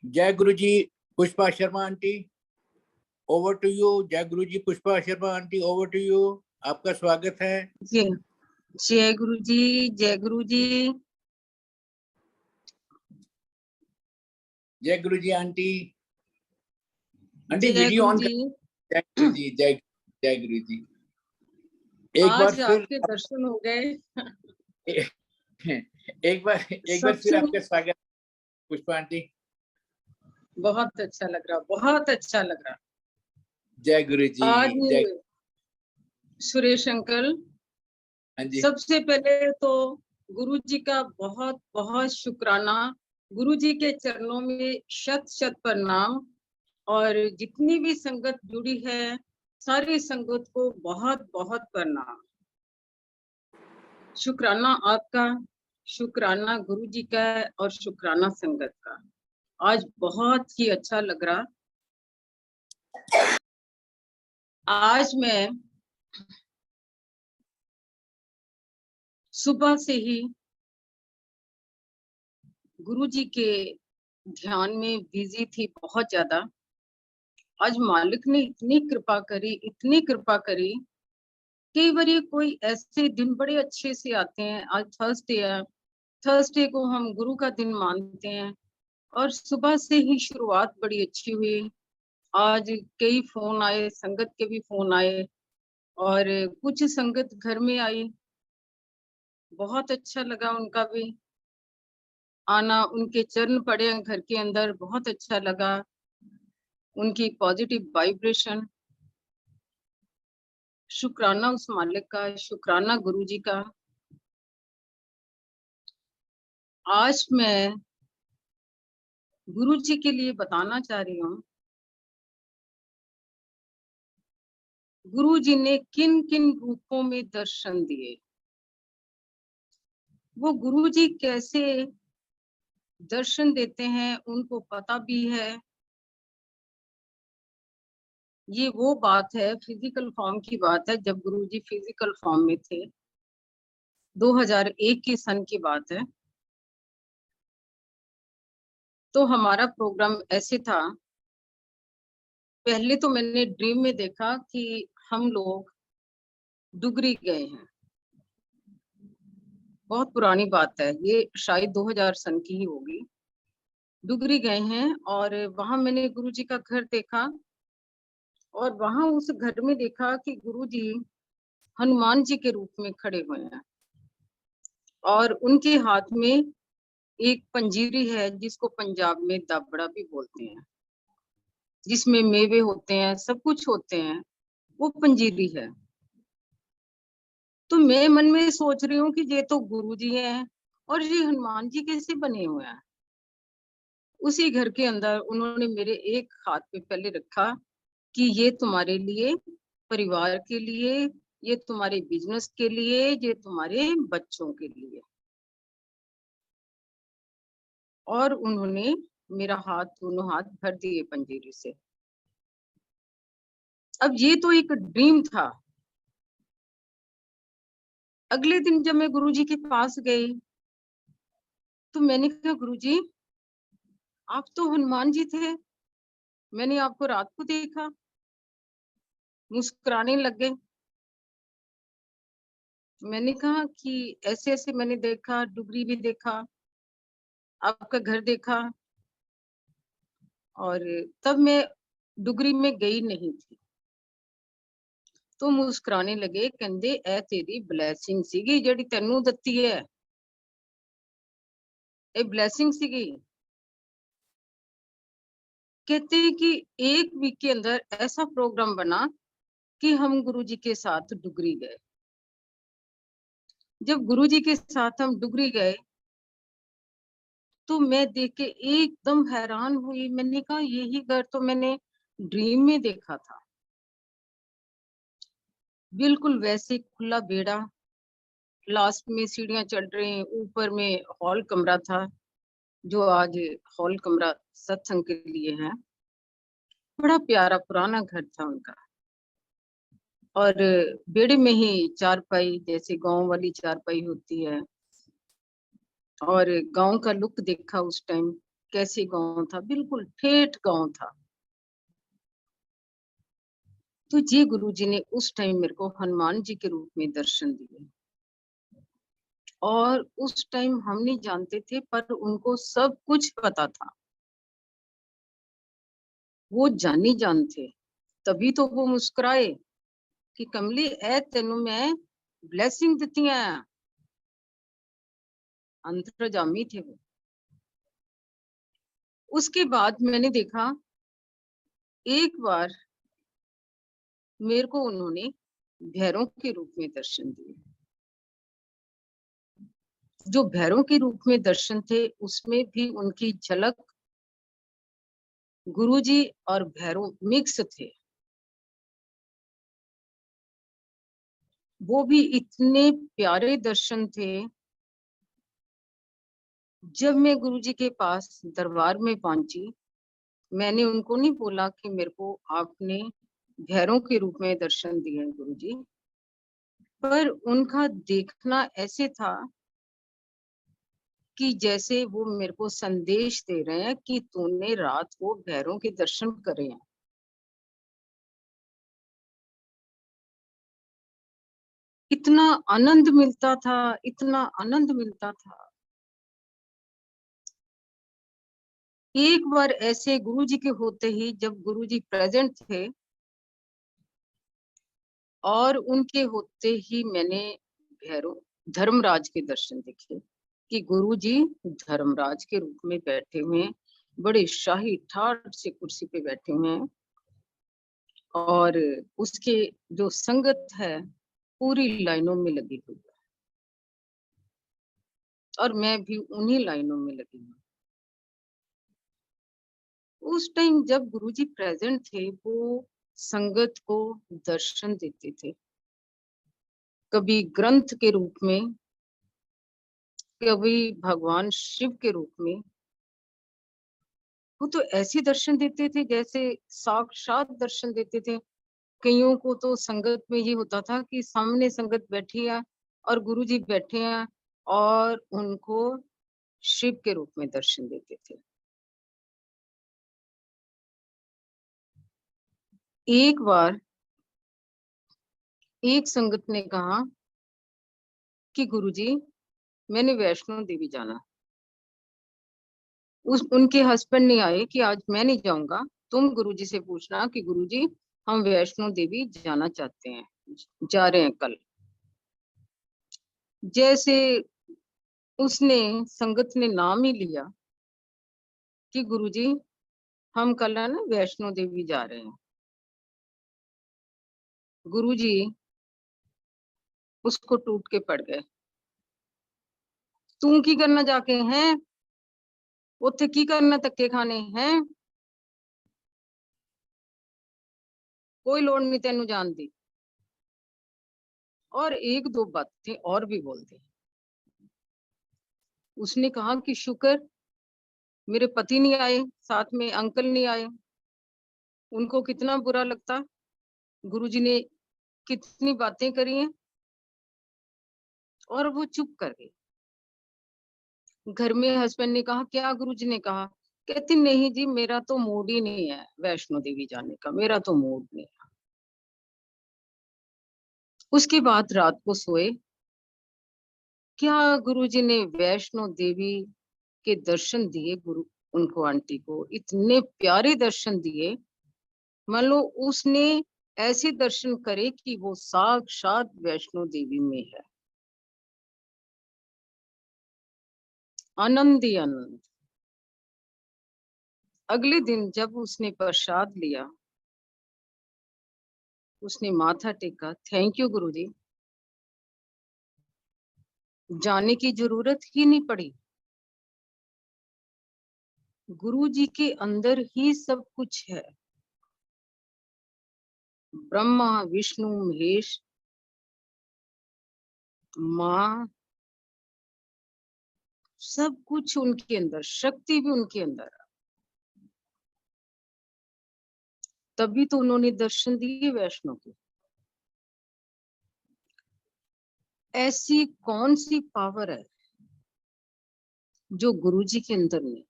जय गुरु जी Pushpa Sharma aunty, over to you. जय गुरु जी Pushpa Sharma aunty, over to you. आपका स्वागत है। जी, जय गुरु जी, जय गुरु जी। जय गुरु जी आंटी। आंटी जय वीडियो गुरु ऑन जी। कर। जय गुरु जी, जय गुरु जी। एक बार आज फिर आपके दर्शन हो गए। एक बार फिर सबसे आपका स्वागत पुष्पा आंटी। बहुत अच्छा लग रहा, बहुत अच्छा लग रहा। जय गुरु जी। आज जय। सुरेश अंकल, हाँ जी। सबसे पहले तो गुरु जी का बहुत बहुत शुक्राना। गुरु जी के चरणों में शत शत प्रणाम। और जितनी भी संगत जुड़ी है, सारी संगत को बहुत बहुत प्रणाम। शुक्राना आपका, शुक्राना गुरु जी का और शुक्राना संगत का। आज बहुत ही अच्छा लग रहा। आज मैं सुबह से ही गुरु जी के ध्यान में बिजी थी, बहुत ज्यादा। आज मालिक ने इतनी कृपा करी, इतनी कृपा करी। कई बार कोई ऐसे दिन बड़े अच्छे से आते हैं। आज थर्सडे है, थर्सडे को हम गुरु का दिन मानते हैं। और सुबह से ही शुरुआत बड़ी अच्छी हुई। आज कई फोन आए, संगत के भी फोन आए और कुछ संगत घर में आई। बहुत अच्छा लगा उनका भी आना, उनके चरण पड़े हैं घर के अंदर, बहुत अच्छा लगा। उनकी पॉजिटिव वाइब्रेशन। शुक्राना उस मालिक का, शुक्राना गुरु जी का। आज मैं गुरु जी के लिए बताना चाह रही हूँ, गुरु जी ने किन किन रूपों में दर्शन दिए। वो गुरु जी कैसे दर्शन देते हैं उनको पता भी है। ये वो बात है, फिजिकल फॉर्म की बात है। जब गुरु जी फिजिकल फॉर्म में थे, 2001 के सन की बात है। तो हमारा प्रोग्राम ऐसे था। पहले तो मैंने ड्रीम में देखा कि हम लोग डुगरी गए हैं। बहुत पुरानी बात है, ये शायद 2000 सन की ही होगी। डुगरी गए हैं और वहां मैंने गुरु जी का घर देखा। और वहां उस घर में देखा कि गुरु जी हनुमान जी के रूप में खड़े हुए हैं। और उनके हाथ में एक पंजीरी है, जिसको पंजाब में दाबड़ा भी बोलते हैं, जिसमें मेवे होते हैं, सब कुछ होते हैं। वो पंजीरी है। तो मैं मन में सोच रही हूँ कि ये तो गुरु जी हैं और ये हनुमान जी कैसे बने हुए हैं। उसी घर के अंदर उन्होंने मेरे एक हाथ पे पहले रखा कि ये तुम्हारे लिए, परिवार के लिए, ये तुम्हारे बिजनेस के लिए, ये तुम्हारे बच्चों के लिए। और उन्होंने मेरा हाथ, दोनों हाथ भर दिए पंजीरी से। अब ये तो एक ड्रीम था। अगले दिन जब मैं गुरुजी के पास गई तो मैंने कहा, गुरुजी आप तो हनुमान जी थे, मैंने आपको रात को देखा। मुस्कुराने लग गए। मैंने कहा कि ऐसे ऐसे मैंने देखा, डुगरी भी देखा, आपका घर देखा। और तब मैं डुगरी में गई नहीं थी। तो मुस्कुराने लगे, कहते ए तेरी ब्लैसिंग सीगी जेडी तेनू दत्ती है, ए ब्लैसिंग सीगी। कहते हैं कि एक वीक के अंदर ऐसा प्रोग्राम बना कि हम गुरुजी के साथ डुगरी गए। जब गुरुजी के साथ हम डुगरी गए तो मैं देख के एकदम हैरान हुई। मैंने कहा यही घर तो मैंने ड्रीम में देखा था। बिल्कुल वैसे खुला बेड़ा, लास्ट में सीढ़ियां चढ़ रहे हैं, ऊपर में हॉल कमरा था, जो आज हॉल कमरा सत्संग के लिए है। बड़ा प्यारा पुराना घर था उनका। और बेड़े में ही चारपाई, जैसे गांव वाली चारपाई होती है। और गांव का लुक देखा उस टाइम, कैसे गांव था, बिल्कुल ठेठ गांव था। तो जी गुरुजी ने उस टाइम मेरे को हनुमान जी के रूप में दर्शन दिए। और उस टाइम हम नहीं जानते थे, पर उनको सब कुछ पता था। वो जानी जान थे। तभी तो वो मुस्कुराए कि कमली ए तेनू मैं ब्लेसिंग देती हैं। अंतर्जामी थे वो। उसके बाद मैंने देखा, एक बार मेरे को उन्होंने भैरों के रूप में दर्शन दिए। जो भैरों के रूप में दर्शन थे, उसमें भी उनकी झलक, गुरुजी और भैरव मिक्स थे। वो भी इतने प्यारे दर्शन थे। जब मैं गुरुजी के पास दरबार में पहुंची, मैंने उनको नहीं बोला कि मेरे को आपने भैरों के रूप में दर्शन दिए हैं गुरुजी, पर उनका देखना ऐसे था कि जैसे वो मेरे को संदेश दे रहे हैं कि तूने रात को भैरों के दर्शन करे हैं। इतना आनंद मिलता था, इतना आनंद मिलता था। एक बार ऐसे गुरुजी के होते ही, जब गुरुजी प्रेजेंट थे और उनके होते ही मैंने भैरव धर्मराज के दर्शन देखे कि गुरुजी धर्मराज के रूप में बैठे हुए हैं, बड़े शाही ठाट से कुर्सी पे बैठे हुए हैं। और उसके जो संगत है पूरी लाइनों में लगी हुई है, और मैं भी उन्हीं लाइनों में लगी हूँ। उस टाइम जब गुरुजी प्रेजेंट थे, वो संगत को दर्शन देते थे, कभी ग्रंथ के रूप में, कभी भगवान शिव के रूप में। वो तो ऐसे दर्शन देते थे जैसे साक्षात दर्शन देते थे। कईयों को तो संगत में ये होता था कि सामने संगत बैठी है और गुरुजी बैठे हैं, और उनको शिव के रूप में दर्शन देते थे। एक बार एक संगत ने कहा कि गुरुजी मैंने वैष्णो देवी जाना। उनके हस्बैंड नहीं आए कि आज मैं नहीं जाऊंगा, तुम गुरुजी से पूछना कि गुरुजी हम वैष्णो देवी जाना चाहते हैं, जा रहे हैं कल। जैसे उसने संगत ने नाम ही लिया कि गुरुजी हम कल है ना वैष्णो देवी जा रहे हैं, गुरुजी उसको टूट के पड़ गए। तू की करना जाके हैं, उत्थे की करना धक्के खाने हैं, कोई लोड़ नहीं तेनू जान दी। और एक दो बातें और भी बोल दी। उसने कहा कि शुक्र मेरे पति नहीं आए, साथ में अंकल नहीं आए, उनको कितना बुरा लगता, गुरुजी ने कितनी बातें करी हैं। और वो चुप कर गई। घर में हस्बैंड ने कहा क्या गुरुजी ने कहा, कहती नहीं जी मेरा तो मूड ही नहीं है वैष्णो देवी जाने का, मेरा तो मूड नहीं है। उसके बाद रात को सोए, क्या गुरुजी ने वैष्णो देवी के दर्शन दिए, गुरु उनको आंटी को इतने प्यारे दर्शन दिए, मान लो उसने ऐसे दर्शन करे कि वो साक्षात वैष्णो देवी में है। आनंद ही आनंद। अगले दिन जब उसने प्रसाद लिया, उसने माथा टेका, थैंक यू गुरुजी, जाने की जरूरत ही नहीं पड़ी। गुरुजी के अंदर ही सब कुछ है। ब्रह्मा विष्णु महेश, माँ, सब कुछ उनके अंदर, शक्ति भी उनके अंदर है। तभी तो उन्होंने दर्शन दिए वैष्णो के। ऐसी कौन सी पावर है जो गुरुजी के अंदर नहीं?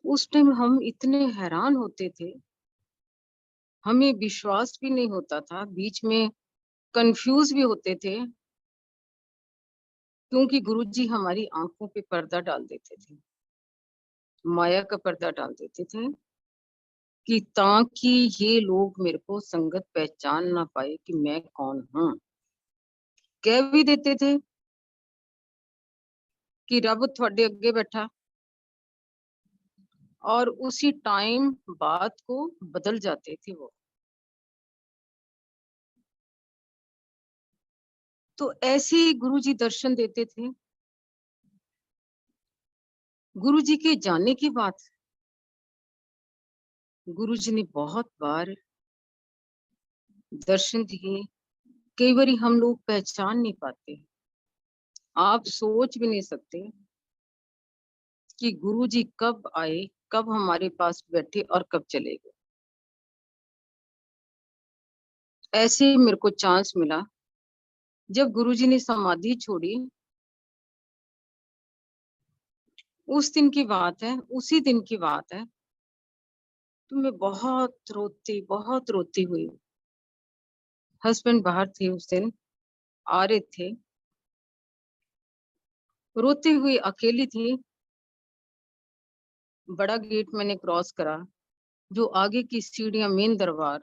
उस टाइम हम इतने हैरान होते थे, हमें विश्वास भी नहीं होता था, बीच में कंफ्यूज भी होते थे, क्योंकि गुरुजी हमारी आंखों पे पर्दा डाल देते थे, माया का पर्दा डाल देते थे, कि ताकि ये लोग मेरे को संगत पहचान ना पाए कि मैं कौन हूँ। कह भी देते थे कि रब थोड़े अगे बैठा, और उसी टाइम बात को बदल जाते थे वो। तो ऐसे ही गुरुजी दर्शन देते थे। गुरुजी के जाने की बात, गुरुजी ने बहुत बार दर्शन दिए, कई बारी हम लोग पहचान नहीं पाते। आप सोच भी नहीं सकते कि गुरुजी कब आए, कब हमारे पास बैठे और कब चले गए। ऐसे ही मेरे को चांस मिला जब गुरुजी ने समाधि छोड़ी। उस दिन की बात है, उसी दिन की बात है, तो मैं बहुत रोती हुई, हस्बैंड बाहर थे उस दिन, आ रहे थे, रोती हुई अकेली थी। बड़ा गेट मैंने क्रॉस करा, जो आगे की सीढ़ियां, मेन दरबार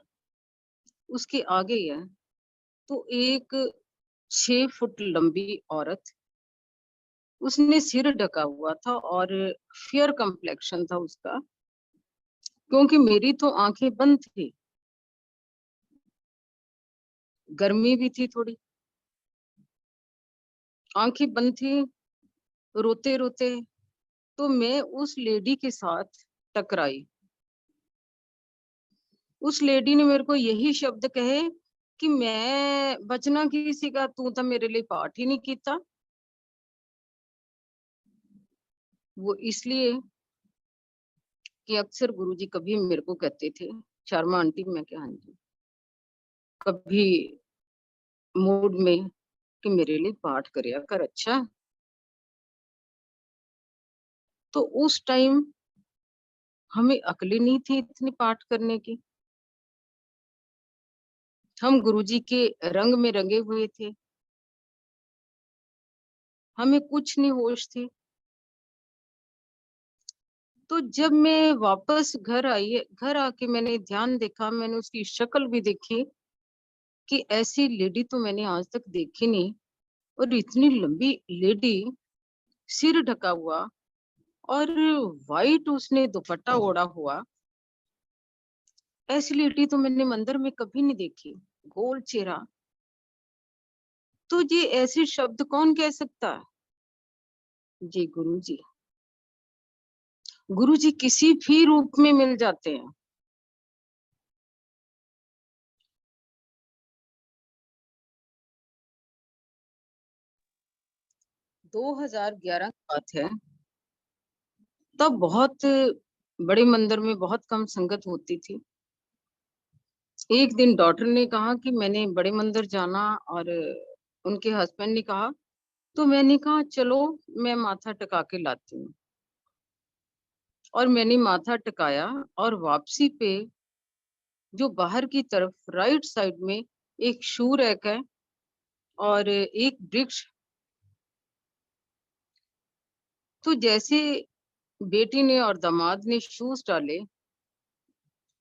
उसके आगे ही है। तो एक 6 फुट लंबी औरत, उसने सिर ढका हुआ था और फेयर कंप्लेक्शन था उसका, क्योंकि मेरी तो आंखें बंद थी, गर्मी भी थी थोड़ी, आंखें बंद थी, रोते रोते। तो मैं उस लेडी के साथ टकराई। उस लेडी ने मेरे को यही शब्द कहे कि मैं बचना किसी का, तू तो मेरे लिए पाठ ही नहीं किया। वो इसलिए कि अक्सर गुरुजी कभी मेरे को कहते थे, शर्मा आंटी, मैं क्या, हाँ जी, कभी मूड में कि मेरे लिए पाठ करया कर। अच्छा, तो उस टाइम हमें अकल नहीं थी इतनी पाठ करने की। हम गुरुजी के रंग में रंगे हुए थे, हमें कुछ नहीं होश थी। तो जब मैं वापस घर आई, घर आके मैंने ध्यान देखा, मैंने उसकी शक्ल भी देखी कि ऐसी लेडी तो मैंने आज तक देखी नहीं। और इतनी लंबी लेडी, सिर ढका हुआ, और वाइट उसने दुपट्टा ओढ़ा हुआ, ऐसी लेडी तो मैंने मंदिर में कभी नहीं देखी। गोल चेहरा, तो ये ऐसे शब्द कौन कह सकता है? जी गुरुजी। गुरुजी किसी भी रूप में मिल जाते हैं। 2011 की बात है, तब बहुत बड़े मंदिर में बहुत कम संगत होती थी। एक दिन डॉटर ने कहा कि मैंने बड़े मंदिर जाना, और उनके हस्बैंड ने कहा, तो मैंने कहा चलो मैं माथा टिका के लाती हूँ। और मैंने माथा टिकाया, और वापसी पे जो बाहर की तरफ राइट साइड में एक शू रैक है और एक वृक्ष। तो जैसे बेटी ने और दामाद ने शूज डाले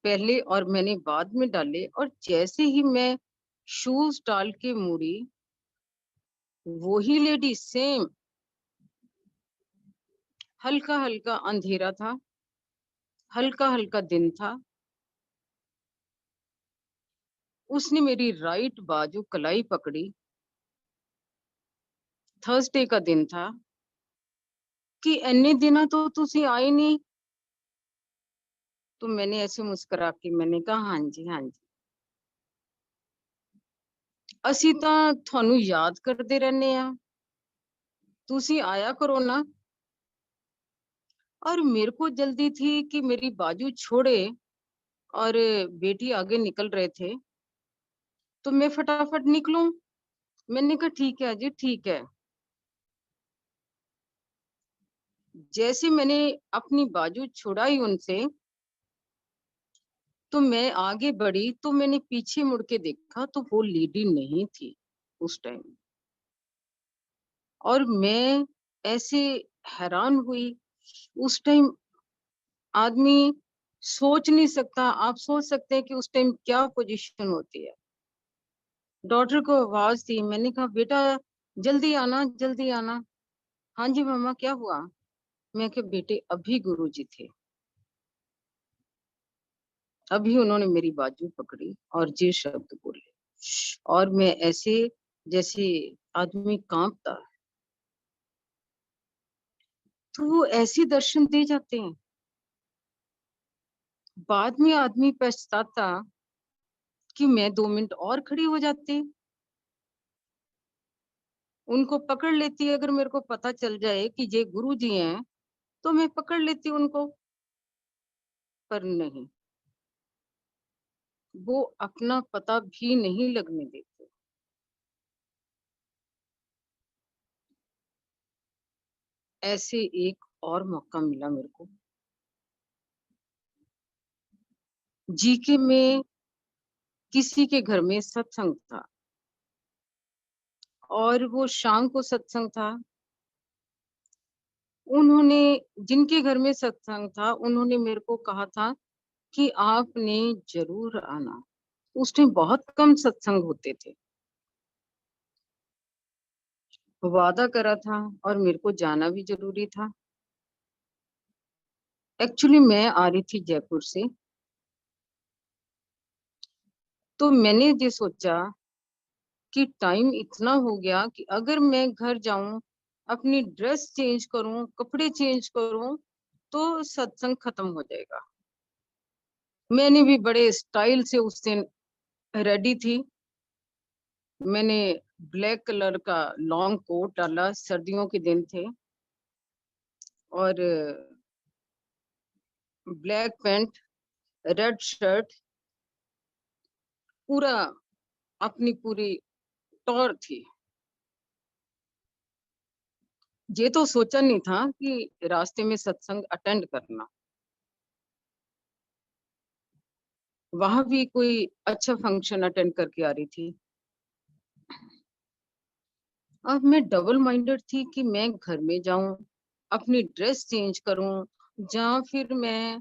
पहले, और मैंने बाद में डाले, और जैसे ही मैं शूज डाल के मुड़ी, वही लेडी सेम, हल्का हल्का अंधेरा था, हल्का हल्का दिन था, उसने मेरी राइट बाजू कलाई पकड़ी। थर्सडे का दिन था कि इन्ने दिना तो तुसी आए नहीं। तो मैंने ऐसे मुस्कुरा के मैंने कहा, हाँ जी हाँ जी, ਅਸੀਂ ਤਾਂ ਤੁਹਾਨੂੰ याद करते रहने ਆ, तुसी आया करो ना। और मेरे को जल्दी थी कि मेरी बाजू छोड़े, और बेटी आगे निकल रहे थे, तो मैं फटाफट निकलूं। मैंने कहा ठीक है जी, ठीक है। जैसे मैंने अपनी बाजू छुड़ाई उनसे, तो मैं आगे बढ़ी, तो मैंने पीछे मुड़ के देखा तो वो लेडी नहीं थी उस टाइम। और मैं ऐसे हैरान हुई। उस टाइम आदमी सोच नहीं सकता, आप सोच सकते हैं कि उस टाइम क्या पोजीशन होती है। डॉटर को आवाज दी, मैंने कहा बेटा जल्दी आना, जल्दी आना। हाँ जी मम्मा, क्या हुआ? मैं कहा बेटे अभी गुरुजी थे, अभी उन्होंने मेरी बाजू पकड़ी और ये शब्द बोले। और मैं ऐसे, जैसे आदमी कांपता है, तो वो ऐसे दर्शन दे जाते हैं। बाद में आदमी पछताता कि मैं 2 मिनट और खड़ी हो जाती, उनको पकड़ लेती। अगर मेरे को पता चल जाए कि ये गुरुजी हैं, तो मैं पकड़ लेती उनको, पर नहीं, वो अपना पता भी नहीं लगने देते। ऐसे एक और मौका मिला मेरे को। जीके में किसी के घर में सत्संग था, और वो शाम को सत्संग था। उन्होंने, जिनके घर में सत्संग था, उन्होंने मेरे को कहा था कि आपने जरूर आना। उस टाइम बहुत कम सत्संग होते थे। वादा करा था और मेरे को जाना भी जरूरी था। एक्चुअली मैं आ रही थी जयपुर से, तो मैंने ये सोचा कि टाइम इतना हो गया कि अगर मैं घर जाऊं, अपनी ड्रेस चेंज करूं, कपड़े चेंज करूं, तो सत्संग खत्म हो जाएगा। मैंने भी बड़े स्टाइल से उस दिन रेडी थी। मैंने ब्लैक कलर का लॉन्ग कोट डाला, सर्दियों के दिन थे, और ब्लैक पैंट, रेड शर्ट, पूरा अपनी पूरी टौर थी। ये तो सोचा नहीं था कि रास्ते में सत्संग अटेंड करना, वहां भी कोई अच्छा फंक्शन अटेंड करके आ रही थी। अब मैं डबल माइंडेड थी कि मैं घर में जाऊं, अपनी ड्रेस चेंज करूं, या फिर मैं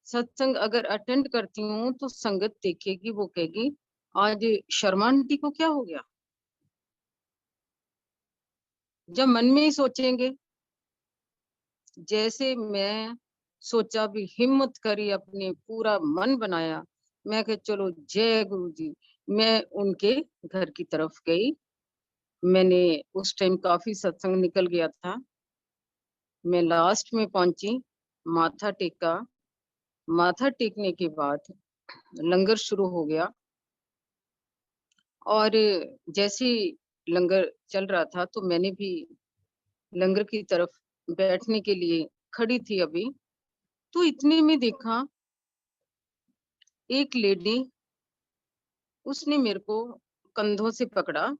सत्संग अगर अटेंड करती हूँ तो संगत देखेगी, वो कहेगी आज शर्मा आंटी को क्या हो गया। जब मन में ही सोचेंगे। जैसे मैं सोचा, भी हिम्मत करी, अपने पूरा मन बनाया, मैं कहा चलो जय गुरु जी। मैं उनके घर की तरफ गई। मैंने उस टाइम काफी सत्संग निकल गया था। मैं लास्ट में पहुंची, माथा टेका। माथा टेकने के बाद लंगर शुरू हो गया, और जैसे ही लंगर चल रहा था तो मैंने भी लंगर की तरफ बैठने के लिए खड़ी थी अभी। तो इतने में देखा एक लेडी, उसने मेरे को कंधों से पकड़ा,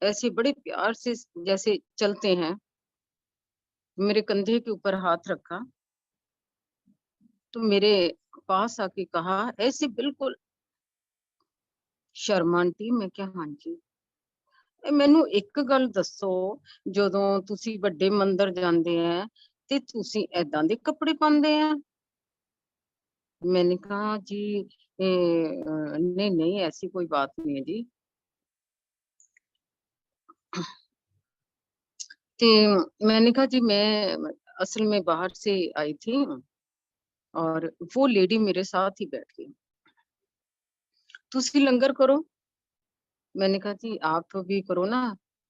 ऐसे बड़े प्यार से जैसे चलते हैं, मेरे कंधे के ऊपर हाथ रखा, तो मेरे पास आके कहा ऐसे बिल्कुल, शर्मा आंटी। मैं क्या, हाँ जी। ਮੈਨੂੰ ਇੱਕ ਗੱਲ ਦੱਸੋ, ਜਦੋਂ ਤੁਸੀਂ ਵੱਡੇ ਮੰਦਿਰ ਜਾਂਦੇ ਆ ਤੇ ਤੁਸੀਂ ਏਦਾਂ ਦੇ ਕੱਪੜੇ ਪਾਉਂਦੇ ਆ? मैंने कहा जी नहीं नहीं, ऐसी कोई बात नहीं है जी। तो मैंने कहा जी मैं असल में बाहर से आई थी, और वो लेडी मेरे साथ ही बैठ गई। ਤੁਸੀਂ लंगर करो। मैंने कहा जी आप भी करो ना।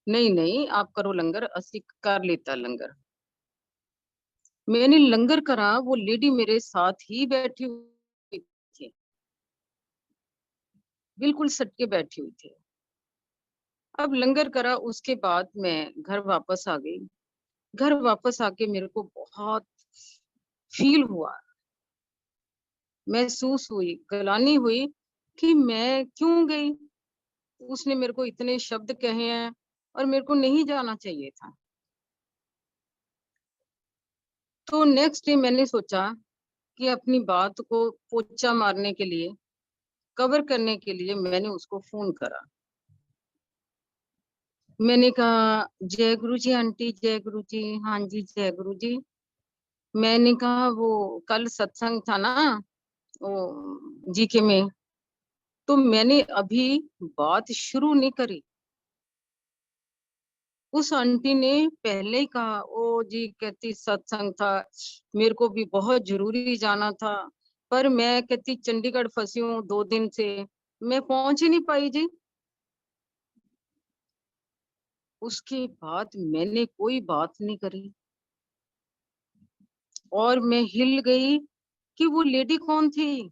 नहीं नहीं, आप करो लंगर, ਅਸੀਂ कर लेता लंगर। मैंने लंगर करा, वो लेडी मेरे साथ ही बैठी हुई थी, बिल्कुल सटके बैठी हुई थी। अब लंगर करा, उसके बाद मैं घर वापस आ गई। घर वापस आके मेरे को बहुत फील हुआ, महसूस हुई, गलानी हुई कि मैं क्यों गई। उसने मेरे को इतने शब्द कहे हैं और मेरे को नहीं जाना चाहिए था। तो नेक्स्ट डे मैंने सोचा कि अपनी बात को पोछा मारने के लिए, कवर करने के लिए मैंने उसको फोन करा। मैंने कहा, जय गुरु जी आंटी, जय गुरु जी। हाँ जी, जय गुरु जी। मैंने कहा, वो कल सत्संग था ना, वो जीके में, तो मैंने अभी बात शुरू नहीं करी, उस आंटी ने पहले ही कहा, ओ जी कहती सत्संग था, मेरे को भी बहुत जरूरी जाना था, पर मैं कहती चंडीगढ़ फंसी हूँ 2 दिन से, मैं पहुंच ही नहीं पाई जी। उसके बाद मैंने कोई बात नहीं करी और मैं हिल गई कि वो लेडी कौन थी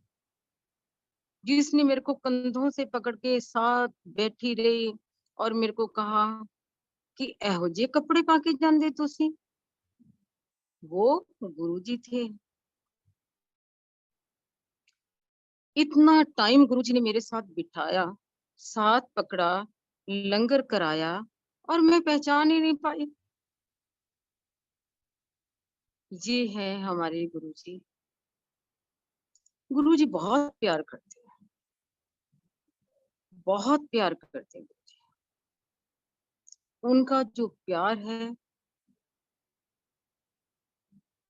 जिसने मेरे को कंधों से पकड़ के साथ बैठी रही और मेरे को कहा कि एहो जे कपड़े पा के जांदे तुसी। वो गुरुजी थे। इतना टाइम गुरुजी ने मेरे साथ बिठाया, साथ पकड़ा, लंगर कराया और मैं पहचान ही नहीं पाई। ये है हमारे गुरुजी। गुरुजी बहुत प्यार करते हैं, बहुत प्यार करते हैं गुरुजी। उनका जो प्यार है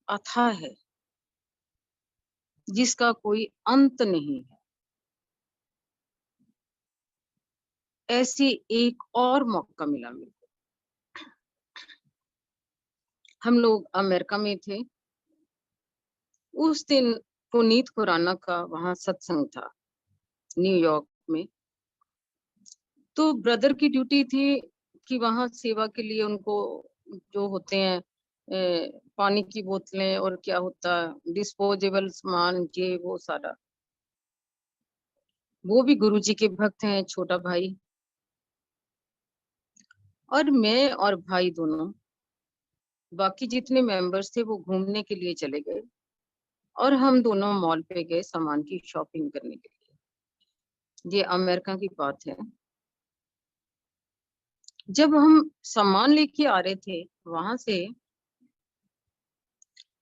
अथाह है, जिसका कोई अंत नहीं है। ऐसे एक और मौका मिला मेरे को। हम लोग अमेरिका में थे। उस दिन पुनीत खुराना का वहां सत्संग था न्यूयॉर्क में। तो ब्रदर की ड्यूटी थी कि वहां सेवा के लिए उनको जो होते हैं पानी की बोतलें और क्या होता है डिस्पोजेबल सामान, ये वो सारा। वो भी गुरुजी के भक्त हैं, छोटा भाई। और मैं और भाई दोनों, बाकी जितने मेंबर्स थे वो घूमने के लिए चले गए और हम दोनों मॉल पे गए सामान की शॉपिंग करने के लिए। ये अमेरिका की बात है। जब हम सामान लेके आ रहे थे वहां से,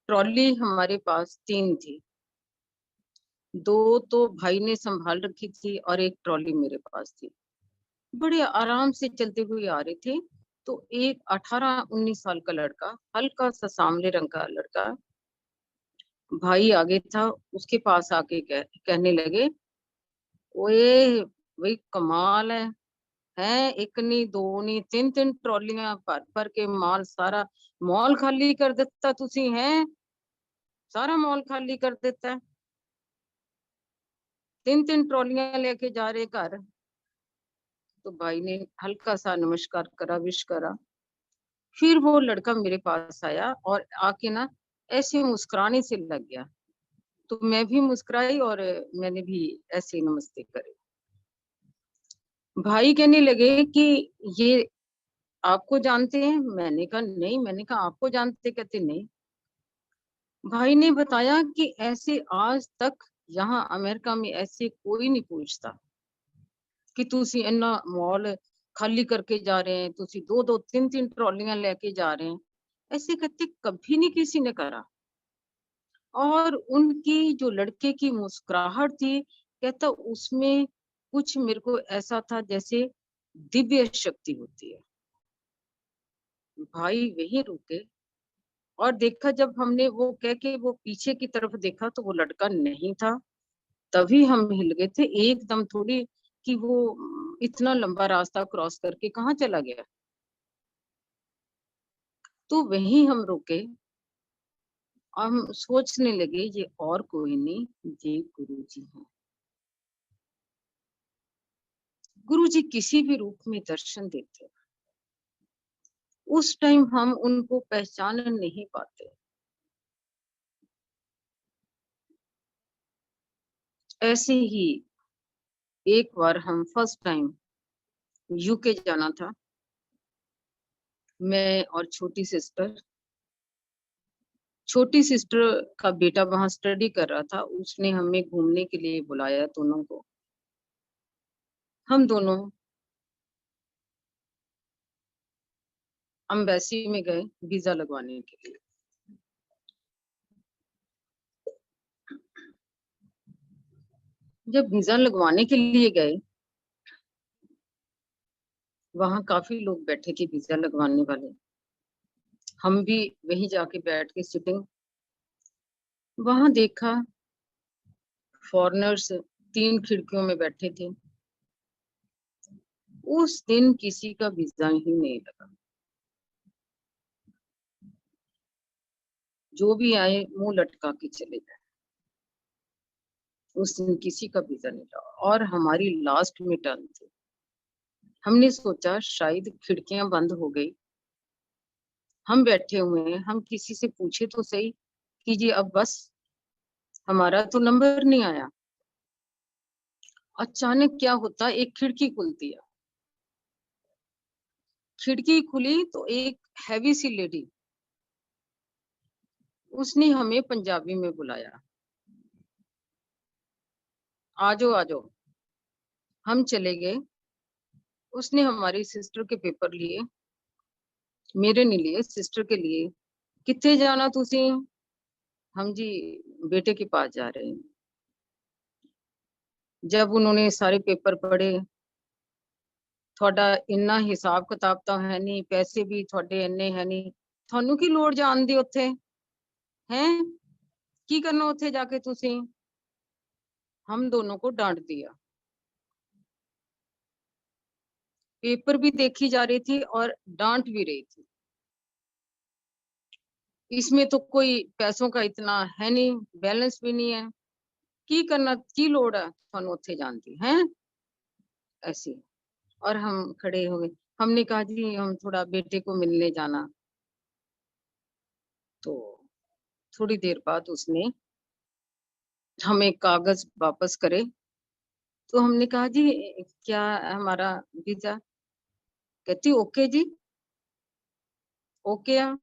ट्रॉली हमारे पास 3 थी। 2 तो भाई ने संभाल रखी थी और एक ट्रॉली मेरे पास थी। बड़े आराम से चलते हुए आ रहे थे। तो एक 18-19 साल का लड़का, हल्का सा सांवले रंग का लड़का, भाई आगे था, उसके पास आके कहने लगे, ओए भाई कमाल है, एक नहीं दो नहीं 3-3 ट्रॉलियां भर भर के माल, सारा मॉल खाली कर देता तुसी हैं, सारा मॉल खाली कर देता है, 3-3 ट्रॉलियां लेके जा रहे घर। तो भाई ने हल्का सा नमस्कार करा, विश करा। फिर वो लड़का मेरे पास आया और आके ना ऐसे मुस्कुराने से लग गया। तो मैं भी मुस्कुराई और मैंने भी ऐसे नमस्ते करे। भाई कहने लगे कि ये आपको जानते हैं? मैंने कहा नहीं। मैंने कहा आपको जानते? कहते नहीं। भाई ने बताया कि ऐसे आज तक यहाँ अमेरिका में ऐसे कोई नहीं पूछता कि तुसी इन्ना मॉल खाली करके जा रहे हैं, तुसी 2-2 3-3 ट्रॉलियां लेके जा रहे हैं, ऐसे कहते कभी नहीं किसी ने करा। और उनकी जो लड़के की मुस्कुराहट थी, कहता उसमें कुछ मेरे को ऐसा था जैसे दिव्य शक्ति होती है। भाई वहीं रुके और देखा, जब हमने वो कह के वो पीछे की तरफ देखा तो वो लड़का नहीं था। तभी हम हिल गए थे एकदम, थोड़ी कि वो इतना लंबा रास्ता क्रॉस करके कहाँ चला गया। तो वहीं हम रुके। हम सोचने लगे ये और कोई नहीं, ये गुरु जी हैं। गुरु जी किसी भी रूप में दर्शन देते हैं। उस टाइम हम उनको पहचान नहीं पाते। ऐसे ही एक बार हम फर्स्ट टाइम यूके जाना था, मैं और छोटी सिस्टर का बेटा वहां स्टडी कर रहा था, उसने हमें घूमने के लिए बुलाया दोनों को। हम दोनों एम्बेसी में गए वीजा लगवाने के लिए। जब वीजा लगवाने के लिए गए, वहां काफी लोग बैठे थे वीजा लगवाने वाले। हम भी वहीं जाके बैठ के सिटिंग, वहां देखा फॉरेनर्स 3 खिड़कियों में बैठे थे। उस दिन किसी का वीजा ही नहीं लगा। जो भी आए मुंह लटका के चले गए। उस दिन किसी का वीजा नहीं लगा और हमारी लास्ट में टर्न थी। हमने सोचा शायद खिड़कियां बंद हो गई, हम बैठे हुए हैं, हम किसी से पूछे तो सही कि जी अब बस, हमारा तो नंबर नहीं आया। अचानक क्या होता, एक खिड़की खुलती है। खिड़की खुली तो एक हैवी सी लेडी, उसने हमें पंजाबी में बुलाया, आ जाओ आ जाओ। हम चले गए। उसने हमारी सिस्टर के पेपर लिए, मेरे नहीं लिए, सिस्टर के लिए। कितने जाना तुसी? हम जी बेटे के पास जा रहे हैं। जब उन्होंने सारे पेपर पढ़े, थोड़ा इन्ना हिसाब किताब तो है नहीं, पैसे भी थोड़े इन्ने है नहीं, थानू की लोड़ जान दी उत्थे हैं, की करना उत्थे जाके तुसी? हम दोनों को डांट दिया। पेपर भी देखी जा रही थी और डांट भी रही थी। इसमें तो कोई पैसों का इतना है नहीं, बैलेंस भी नहीं है, की करना की लोड़ है थानू उत्थे जान दी हैं, ऐसी। और हम खड़े हो गए। हमने कहा जी हम थोड़ा बेटे को मिलने जाना। तो थोड़ी देर बाद उसने हमें कागज वापस करे। तो हमने कहा जी क्या हमारा वीजा? कहती ओके जी, ओके आ,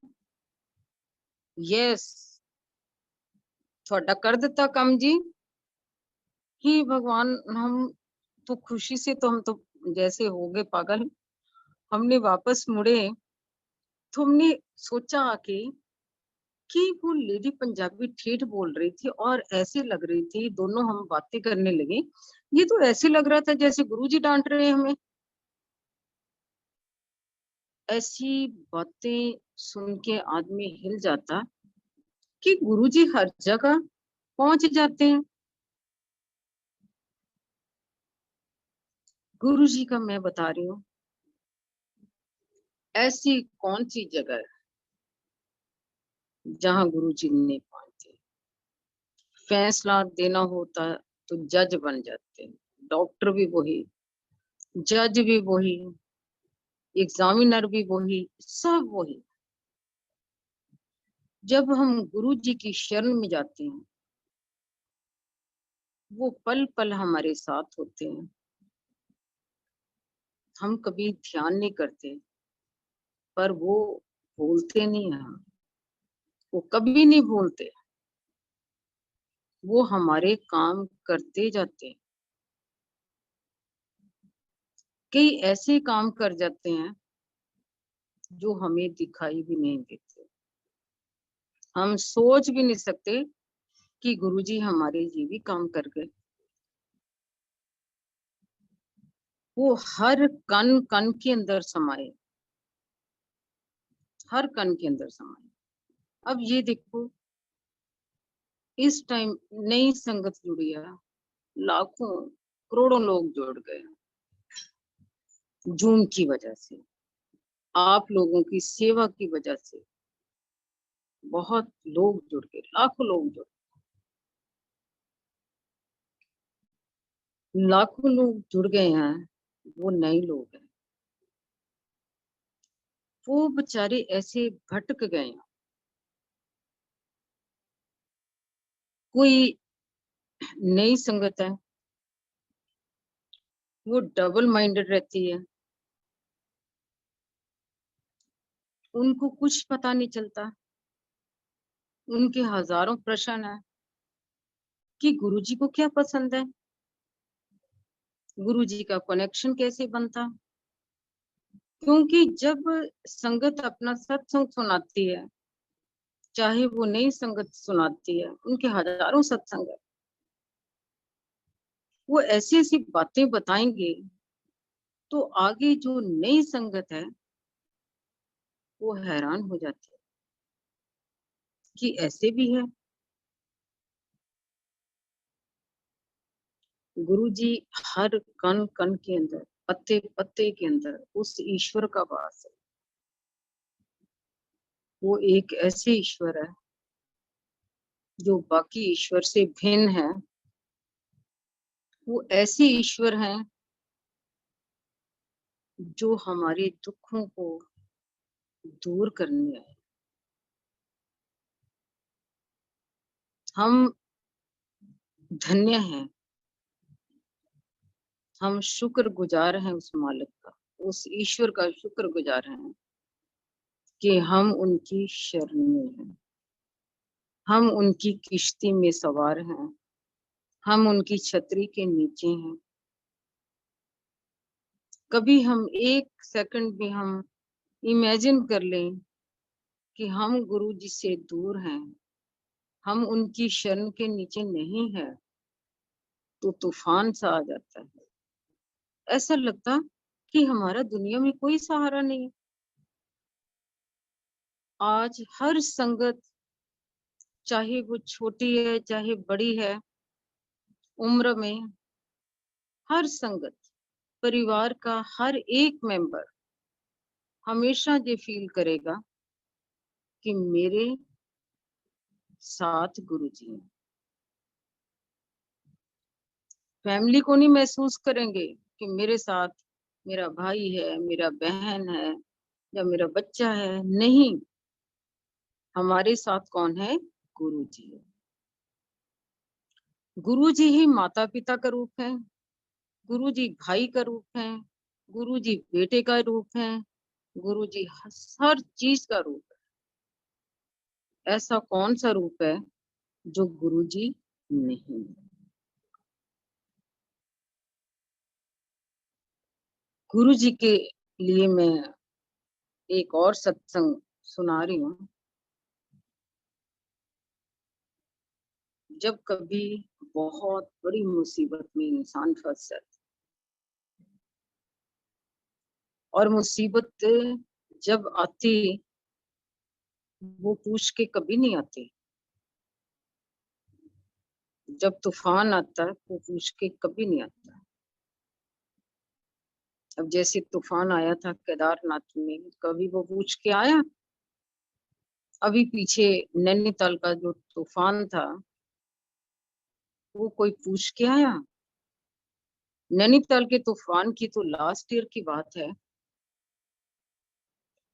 यस, थोड़ा कर दिता काम जी। ही भगवान, हम तो खुशी से तो हम तो जैसे हो गए पागल। हमने वापस मुड़े तो हमने सोचा आके कि वो लेडी पंजाबी ठेठ बोल रही थी और ऐसे लग रही थी, दोनों हम बातें करने लगे, ये तो ऐसे लग रहा था जैसे गुरुजी डांट रहे हैं हमें। ऐसी बातें सुन के आदमी हिल जाता कि गुरुजी हर जगह पहुंच जाते हैं। गुरुजी का मैं बता रही हूँ, ऐसी कौन सी जगह है जहां गुरुजी नहीं पहुंचते। फैसला देना होता तो जज बन जाते, डॉक्टर भी वही, जज भी वही, एग्जामिनर भी वही, सब वही। जब हम गुरु जी की शरण में जाते हैं, वो पल पल हमारे साथ होते हैं। हम कभी ध्यान नहीं करते, पर वो भूलते नहीं हैं, वो कभी नहीं भूलते। वो हमारे काम करते जाते हैं। कई ऐसे काम कर जाते हैं जो हमें दिखाई भी नहीं देते। हम सोच भी नहीं सकते कि गुरुजी हमारे ये भी काम कर गए। वो हर कण कण के अंदर समाये, हर कण के अंदर समाये। अब ये देखो, इस टाइम नई संगत जुड़ी है, लाखों करोड़ों लोग जुड़ गए जून की वजह से, आप लोगों की सेवा की वजह से। बहुत लोग जुड़ गए, लाखों लोग जुड़, लाखों लोग जुड़ गए हैं। वो नए लोग हैं, वो बेचारे ऐसे भटक गए हैं। कोई नई संगत है, वो डबल माइंडेड रहती है, उनको कुछ पता नहीं चलता। उनके हजारों प्रश्न है कि गुरुजी को क्या पसंद है, गुरुजी का कनेक्शन कैसे बनता। क्योंकि जब संगत अपना सत्संग सुनाती है, चाहे वो नई संगत सुनाती है, उनके हजारों सत्संग है, वो ऐसी ऐसी बातें बताएंगे तो आगे जो नई संगत है वो हैरान हो जाती है कि ऐसे भी है। गुरुजी हर कण कण के अंदर, पत्ते पत्ते के अंदर उस ईश्वर का वास है। वो एक ऐसे ईश्वर है जो बाकी ईश्वर से भिन्न है। वो ऐसे ईश्वर हैं जो हमारे दुखों को दूर करने आए। हम धन्य हैं, हम शुक्रगुजार हैं उस मालिक का, उस ईश्वर का शुक्रगुजार हैं कि हम उनकी शरण में हैं, हम उनकी किश्ती में सवार हैं, हम उनकी छतरी के नीचे हैं। कभी हम एक सेकंड भी हम इमेजिन कर लें कि हम गुरु जी से दूर हैं, हम उनकी शरण के नीचे नहीं है, तो तूफान सा आ जाता है। ऐसा लगता कि हमारा दुनिया में कोई सहारा नहीं। आज हर संगत, चाहे वो छोटी है चाहे बड़ी है उम्र में, हर संगत, परिवार का हर एक मेंबर हमेशा ये फील करेगा कि मेरे साथ गुरु जी हैं। फैमिली को नहीं महसूस करेंगे कि मेरे साथ मेरा भाई है, मेरा बहन है या मेरा बच्चा है। नहीं, हमारे साथ कौन है? गुरु जी है। गुरु जी ही माता पिता का रूप है, गुरु जी भाई का रूप है, गुरु जी बेटे का रूप है, गुरु जी हर चीज का रूप है। ऐसा कौन सा रूप है जो गुरु जी नहीं है? गुरु जी के लिए मैं एक और सत्संग सुना रही हूँ। जब कभी बहुत बड़ी मुसीबत में इंसान फंस जाता है, और मुसीबत जब आती वो पूछ के कभी नहीं आती। जब तूफान आता है वो पूछ के कभी नहीं आता। अब जैसे तूफान आया था केदारनाथ में, कभी वो पूछ के आया? अभी पीछे नैनीताल का जो तूफान था वो कोई पूछ के आया? नैनीताल के तूफान की तो लास्ट ईयर की बात है।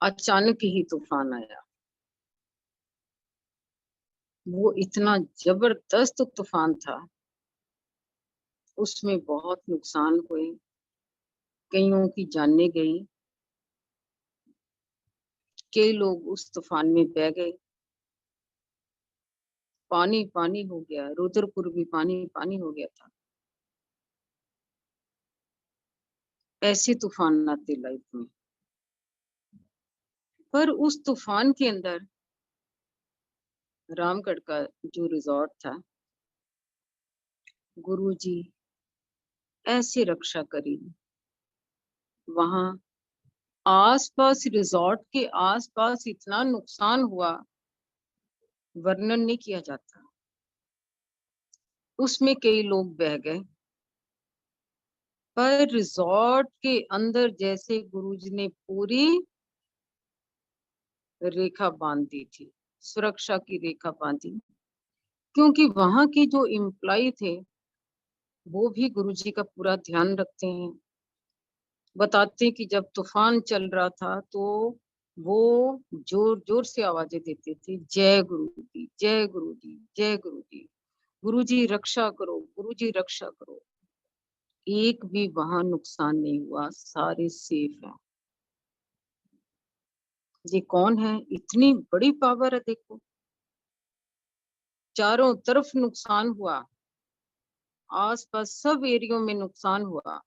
अचानक ही तूफान आया। वो इतना जबरदस्त तूफान था, उसमें बहुत नुकसान हुए, कईयों की जानें गई, कई लोग उस तूफान में बह गए। पानी पानी हो गया, रुद्रपुर भी पानी पानी हो गया था। ऐसे तूफान आते लाइफ में। पर उस तूफान के अंदर रामगढ़ का जो रिजॉर्ट था, गुरुजी ऐसी रक्षा करी। वहां आसपास, रिजॉर्ट के आसपास इतना नुकसान हुआ, वर्णन नहीं किया जाता। उसमें कई लोग बह गए, पर रिजॉर्ट के अंदर जैसे गुरुजी ने पूरी रेखा बांध दी थी, सुरक्षा की रेखा बांधी। क्योंकि वहां के जो एम्प्लॉय थे वो भी गुरुजी का पूरा ध्यान रखते हैं। बताते हैं कि जब तूफान चल रहा था तो वो जोर जोर से आवाजें देते थे, जय गुरु जी, जय गुरु जी, जय गुरु जी, गुरु जी रक्षा करो, गुरु जी रक्षा करो। एक भी वहां नुकसान नहीं हुआ, सारे सेफ हैं। ये कौन है? इतनी बड़ी पावर है। देखो, चारों तरफ नुकसान हुआ, आसपास सब एरियो में नुकसान हुआ,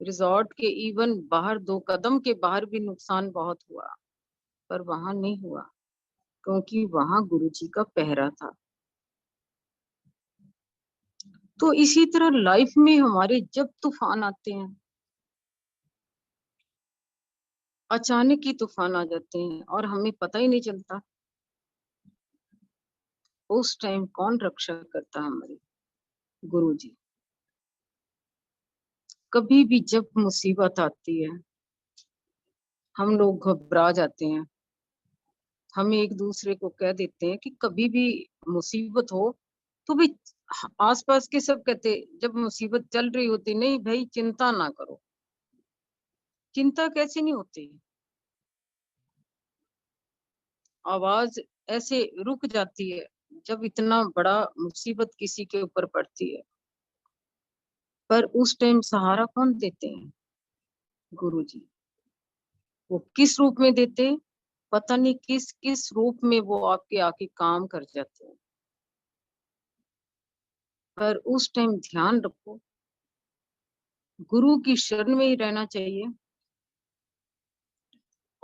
रिजॉर्ट के इवन बाहर 2 कदम के बाहर भी नुकसान बहुत हुआ, पर वहां नहीं हुआ क्योंकि वहां गुरुजी का पहरा था। तो इसी तरह लाइफ में हमारे जब तूफान आते हैं, अचानक ही तूफान आ जाते हैं और हमें पता ही नहीं चलता, उस टाइम कौन रक्षा करता है? हमारे गुरु जी। कभी भी जब मुसीबत आती है, हम लोग घबरा जाते हैं, हम एक दूसरे को कह देते हैं कि कभी भी मुसीबत हो तो भी आसपास के सब कहते, जब मुसीबत चल रही होती, नहीं भाई चिंता ना करो। चिंता कैसे नहीं होती? आवाज ऐसे रुक जाती है जब इतना बड़ा मुसीबत किसी के ऊपर पड़ती है, पर उस टाइम सहारा कौन देते हैं? गुरु जी। वो किस रूप में देते, पता नहीं किस किस रूप में वो आपके आके काम कर जाते हैं, पर उस टाइम ध्यान रखो, गुरु की शरण में ही रहना चाहिए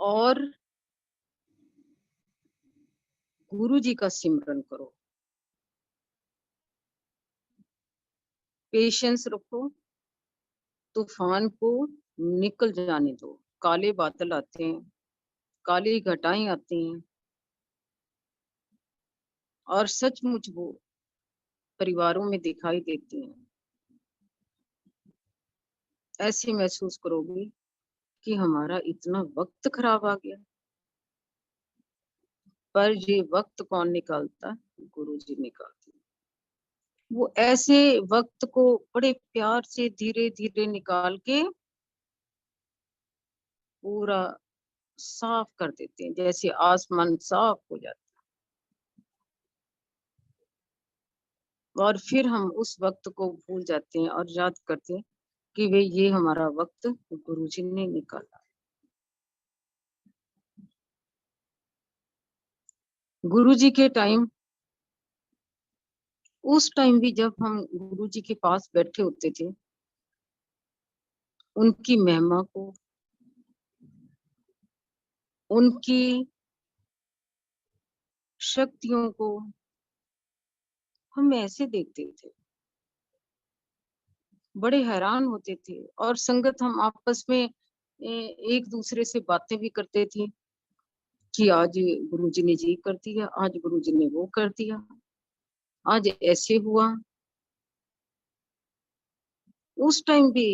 और गुरु जी का सिमरन करो, पेशेंस रखो, तूफान को निकल जाने दो। काले बादल आते हैं, काली घटाएं आती हैं और सचमुच वो परिवारों में दिखाई देती हैं। ऐसे महसूस करोगे कि हमारा इतना वक्त खराब आ गया, पर ये वक्त कौन निकालता? गुरु जी निकालते हैं। वो ऐसे वक्त को बड़े प्यार से धीरे धीरे निकाल के पूरा साफ कर देते हैं, जैसे आसमान साफ हो जाता है, और फिर हम उस वक्त को भूल जाते हैं और याद करते हैं कि वे ये हमारा वक्त गुरुजी ने निकाला। गुरुजी के टाइम, उस टाइम भी जब हम गुरुजी के पास बैठे होते थे, उनकी महिमा को, उनकी शक्तियों को हम ऐसे देखते थे, बड़े हैरान होते थे, और संगत हम आपस में एक दूसरे से बातें भी करते थे कि आज गुरुजी ने ये कर दिया, आज गुरुजी ने वो कर दिया, आज ऐसे हुआ। उस टाइम भी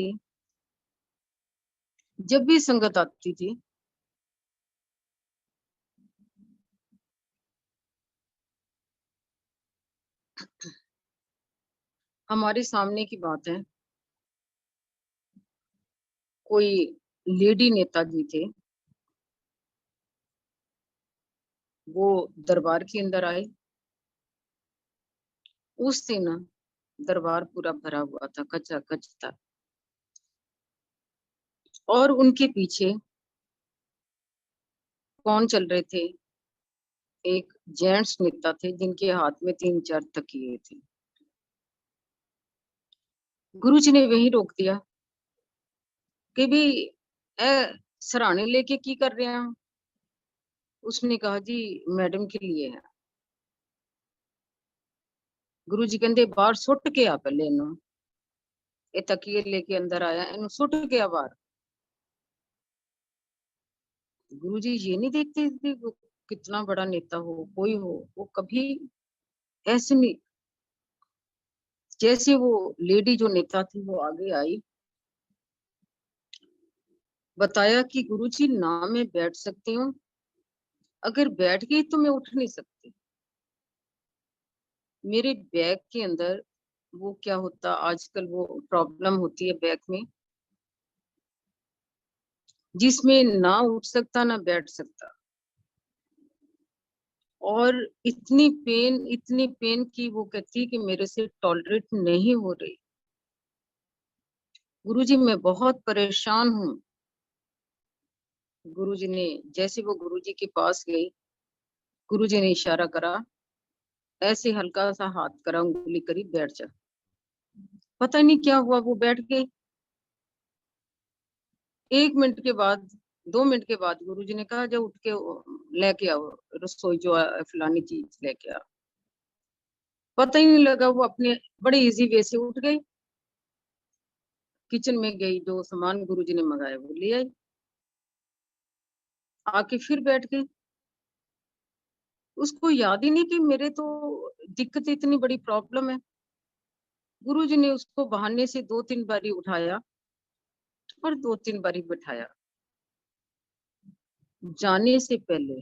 जब भी संगत आती थी, हमारे सामने की बात है, कोई लेडी नेताजी थे, वो दरबार के अंदर आए। उस दिन दरबार पूरा भरा हुआ था, कच्चा कच था, और उनके पीछे कौन चल रहे थे? एक जेंट्स नेता थे जिनके हाथ में 3-4 तकिए थे। गुरुजी ने वही रोक दिया कि भी ए सराहने लेके की कर रहे हैं? उसने कहा जी मैडम के लिए है। गुरुजी कहते बाहर सुट के आ, पहले इन्हों ये तकिए लेके अंदर आया, इन्हों सुट के आ बाहर। गुरुजी ये नहीं देखते थे वो कितना बड़ा नेता हो, कोई हो, वो कभी ऐसे नहीं। जैसे वो लेडी जो नेता थी वो आगे आई, बताया कि गुरुजी ना मैं बैठ सकती हूँ, अगर बैठ गई तो मैं उठ नहीं सकती। मेरे बैग के अंदर वो क्या होता, आजकल वो प्रॉब्लम होती है बैग में, जिसमें ना उठ सकता ना बैठ सकता, और इतनी पेन की वो कहती कि मेरे से टॉलरेट नहीं हो रही। गुरुजी मैं बहुत परेशान हूँ। गुरुजी ने, जैसे वो गुरुजी के पास गई, गुरुजी ने इशारा करा, ऐसे हल्का सा हाथ करा, उंगली करी, बैठ जा। पता नहीं क्या हुआ, वो बैठ गई। 1 मिनट के बाद, 2 मिनट के बाद गुरुजी ने कहा जा उठ के लेके आओ रसोई, जो फलानी चीज लेके आओ। पता ही नहीं लगा, वो अपने बड़े इजी वे से उठ गई, किचन में गई, जो सामान गुरुजी ने मंगाया वो ले आई, आके फिर बैठ गई। उसको याद ही नहीं कि मेरे तो दिक्कत, इतनी बड़ी प्रॉब्लम है। गुरुजी ने उसको बहाने से 2-3 बारी उठाया और 2-3 बारी बिठाया। जाने से पहले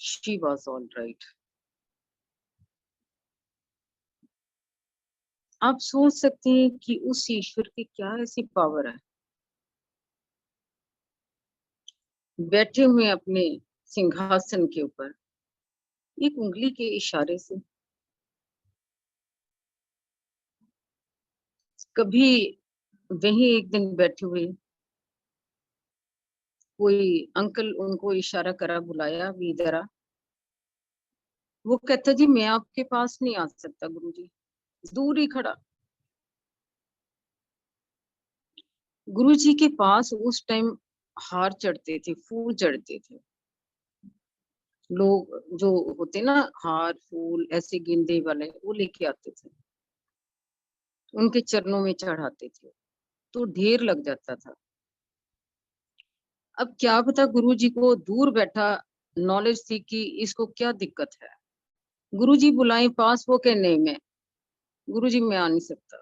शी वॉज ऑल राइट। आप सोच सकते हैं कि उस ईश्वर की क्या ऐसी पावर है, बैठे हुए अपने सिंहासन के ऊपर, एक उंगली के इशारे से। कभी वहीं एक दिन बैठे हुए कोई अंकल उनको इशारा करा, बुलाया भी इधर आ। वो कहता जी मैं आपके पास नहीं आ सकता गुरुजी, दूर ही खड़ा। गुरुजी के पास उस टाइम हार चढ़ते थे, फूल चढ़ते थे। लोग जो होते ना, हार फूल ऐसे गेंदे वाले, वो लेके आते थे, उनके चरणों में चढ़ाते थे, तो ढेर लग जाता था। अब क्या पता गुरुजी को दूर बैठा नॉलेज थी कि इसको क्या दिक्कत है। गुरुजी बुलाए पास, वो कहे नहीं, मैं गुरुजी मैं आ नहीं सकता।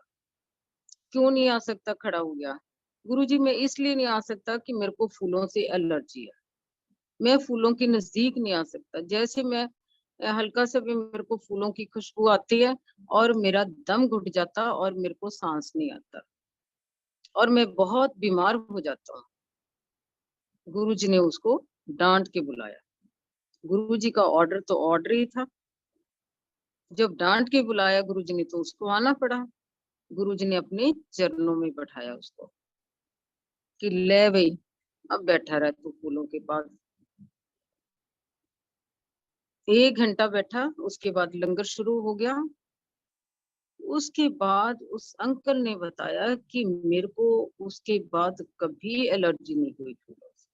क्यों नहीं आ सकता? खड़ा हो गया। गुरुजी मैं इसलिए नहीं आ सकता कि मेरे को फूलों से एलर्जी है, मैं फूलों के नजदीक नहीं आ सकता। जैसे मैं हल्का सा भी मेरे को फूलों की खुशबू आती है और मेरा दम घुट जाता और मेरे को सांस नहीं आता और मैं बहुत बीमार हो जाता हूँ। गुरुजी ने उसको डांट के बुलाया। गुरुजी का ऑर्डर तो ऑर्डर ही था। जब डांट के बुलाया गुरुजी ने, तो उसको आना पड़ा। गुरुजी ने अपने चरणों में बैठाया उसको कि ले भाई, अब बैठा रहा तू फूलों के पास। 1 घंटा बैठा, उसके बाद लंगर शुरू हो गया। उसके बाद उस अंकल ने बताया कि मेरे को उसके बाद कभी एलर्जी नहीं हुई फूलों से।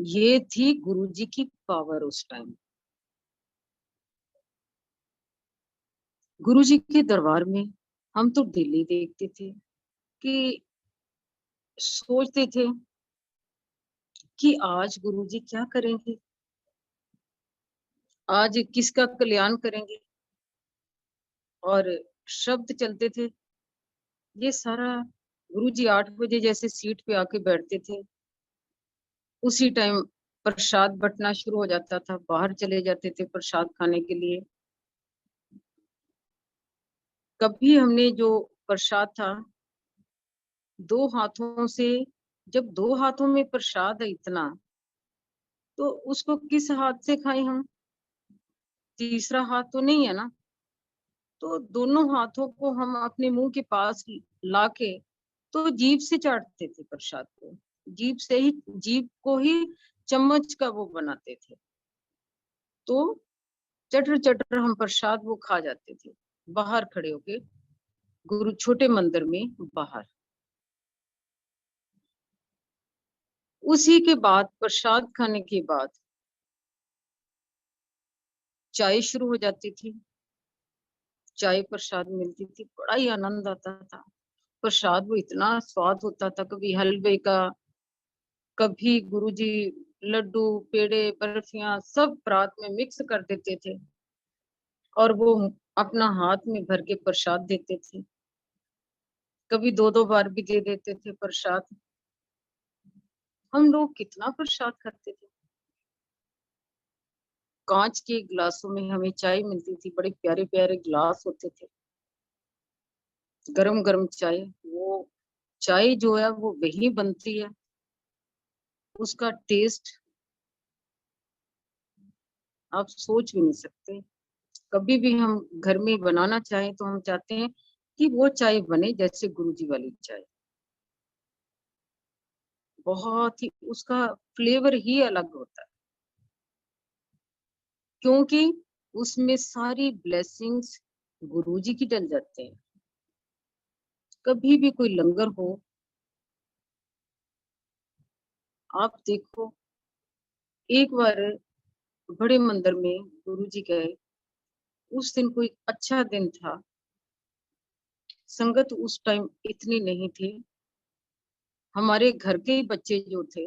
ये थी गुरुजी की पावर उस टाइम। गुरुजी के दरबार में हम तो डेली देखते थे कि सोचते थे कि आज गुरुजी क्या करेंगे, आज किसका कल्याण करेंगे। और शब्द चलते थे ये सारा। गुरुजी 8 बजे जैसे सीट पे आके बैठते थे, उसी टाइम प्रसाद बंटना शुरू हो जाता था, बाहर चले जाते थे प्रसाद खाने के लिए। कभी हमने जो प्रसाद था 2 हाथों से, जब 2 हाथों में प्रसाद है इतना, तो उसको किस हाथ से खाएं हम? तीसरा हाथ तो नहीं है ना। तो दोनों हाथों को हम अपने मुंह के पास लाके तो जीभ से चाटते थे प्रसाद को। जीभ से ही, जीभ को ही चम्मच का वो बनाते थे, तो चटर चटर हम प्रसाद वो खा जाते थे, बाहर खड़े होके, गुरु छोटे मंदिर में बाहर। उसी के बाद प्रसाद खाने के बाद चाय शुरू हो जाती थी। चाय प्रसाद मिलती थी, बड़ा ही आनंद आता था। प्रसाद वो इतना स्वाद होता था, कभी हलवे का, कभी गुरुजी लड्डू पेड़े बर्फियां सब रात में मिक्स कर देते थे और वो अपना हाथ में भर के प्रसाद देते थे। कभी 2-2 बार भी दे देते थे प्रसाद। हम लोग कितना प्रसाद खाते थे। कांच के गिलासों में हमें चाय मिलती थी, बड़े प्यारे प्यारे गिलास होते थे, गरम गरम चाय। वो चाय जो है वो वही बनती है, उसका टेस्ट आप सोच भी नहीं सकते। कभी भी हम घर में बनाना चाहें तो हम चाहते हैं कि वो चाय बने जैसे गुरुजी वाली चाय। बहुत ही उसका फ्लेवर ही अलग होता है, क्योंकि उसमें सारी ब्लेसिंग्स गुरुजी की डल जाते हैं। कभी भी कोई लंगर हो, आप देखो, एक बार बड़े मंदिर में गुरुजी गए। उस दिन कोई अच्छा दिन था। संगत उस टाइम इतनी नहीं थी। हमारे घर के ही बच्चे जो थे,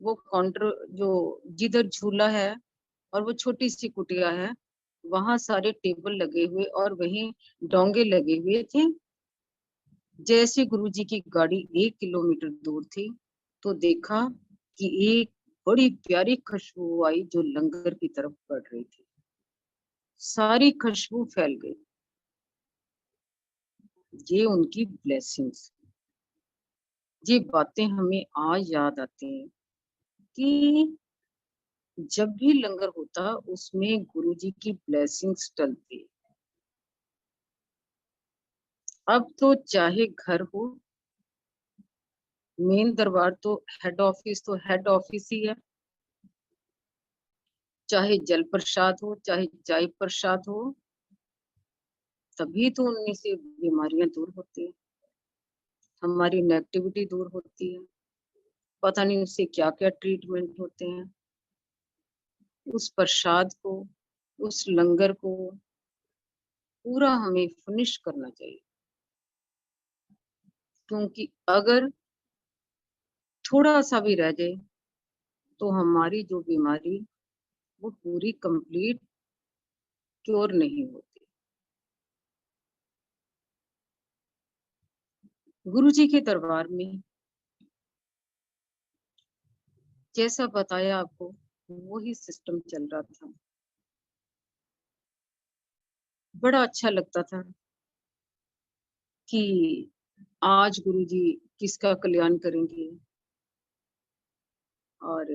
वो काउंटर जो जिधर झूला है और वो छोटी सी कुटिया है, वहां सारे टेबल लगे हुए और वहीं डोंगे लगे हुए थे। जैसे गुरुजी की गाड़ी 1 किलोमीटर दूर थी, तो देखा कि एक बड़ी प्यारी खुशबू आई जो लंगर की तरफ बढ़ रही थी। सारी खुशबू फैल गई। ये उनकी ब्लेसिंग्स। ये बातें हमें आज याद आती हैं कि जब भी लंगर होता उसमें गुरुजी की ब्लेसिंग्स डलती। अब तो चाहे घर हो, मेन दरबार तो हेड ऑफिस ही है। चाहे जल प्रसाद हो, चाहे चाय प्रसाद हो, तभी तो उनमें से बीमारियां दूर होती है, हमारी नेगेटिविटी दूर होती है। पता नहीं उससे क्या क्या ट्रीटमेंट होते हैं। उस प्रसाद को, उस लंगर को पूरा हमें फिनिश करना चाहिए, क्योंकि अगर थोड़ा सा भी रह जाए तो हमारी जो बीमारी वो पूरी कंप्लीट क्योर नहीं होती। गुरुजी के दरबार में जैसा बताया आपको, वही सिस्टम चल रहा था। बड़ा अच्छा लगता था कि आज गुरुजी किसका कल्याण करेंगे। और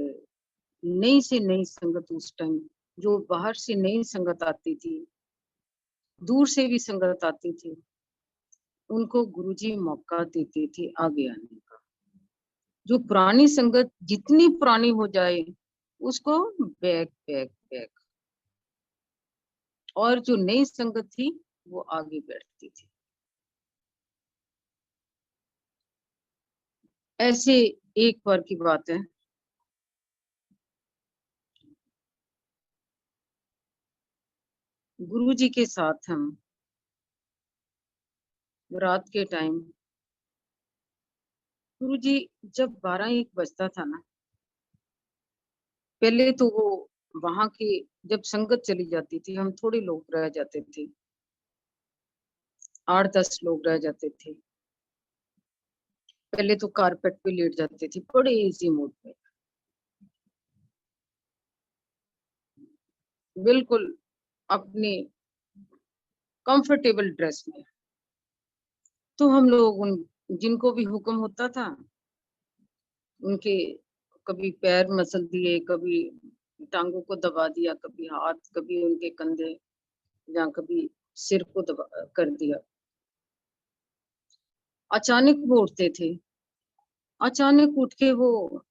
नई से नई संगत उस टाइम, जो बाहर से नई संगत आती थी, दूर से भी संगत आती थी, उनको गुरुजी मौका देते थे आगे आने का। जो पुरानी संगत जितनी पुरानी हो जाए, उसको बैक बैक बैक, और जो नई संगत थी वो आगे बैठती थी। ऐसे एक बार की बात है, गुरुजी के साथ हम रात के टाइम, गुरुजी जब 12-1 बजता था ना, पहले तो वो वहां के, जब संगत चली जाती थी हम थोड़े लोग रह जाते थे, 8-10 लोग रह जाते थे। पहले तो कारपेट पे लेट जाते थे बड़े इजी मूड में, बिल्कुल अपने कंफर्टेबल ड्रेस में। तो हम लोग उन जिनको भी हुक्म होता था, उनके कभी पैर मसल दिए, कभी टांगों को दबा दिया, कभी हाथ, कभी उनके कंधे, या कभी सिर को दबा कर दिया। अचानक वो उठते थे, अचानक उठ के वो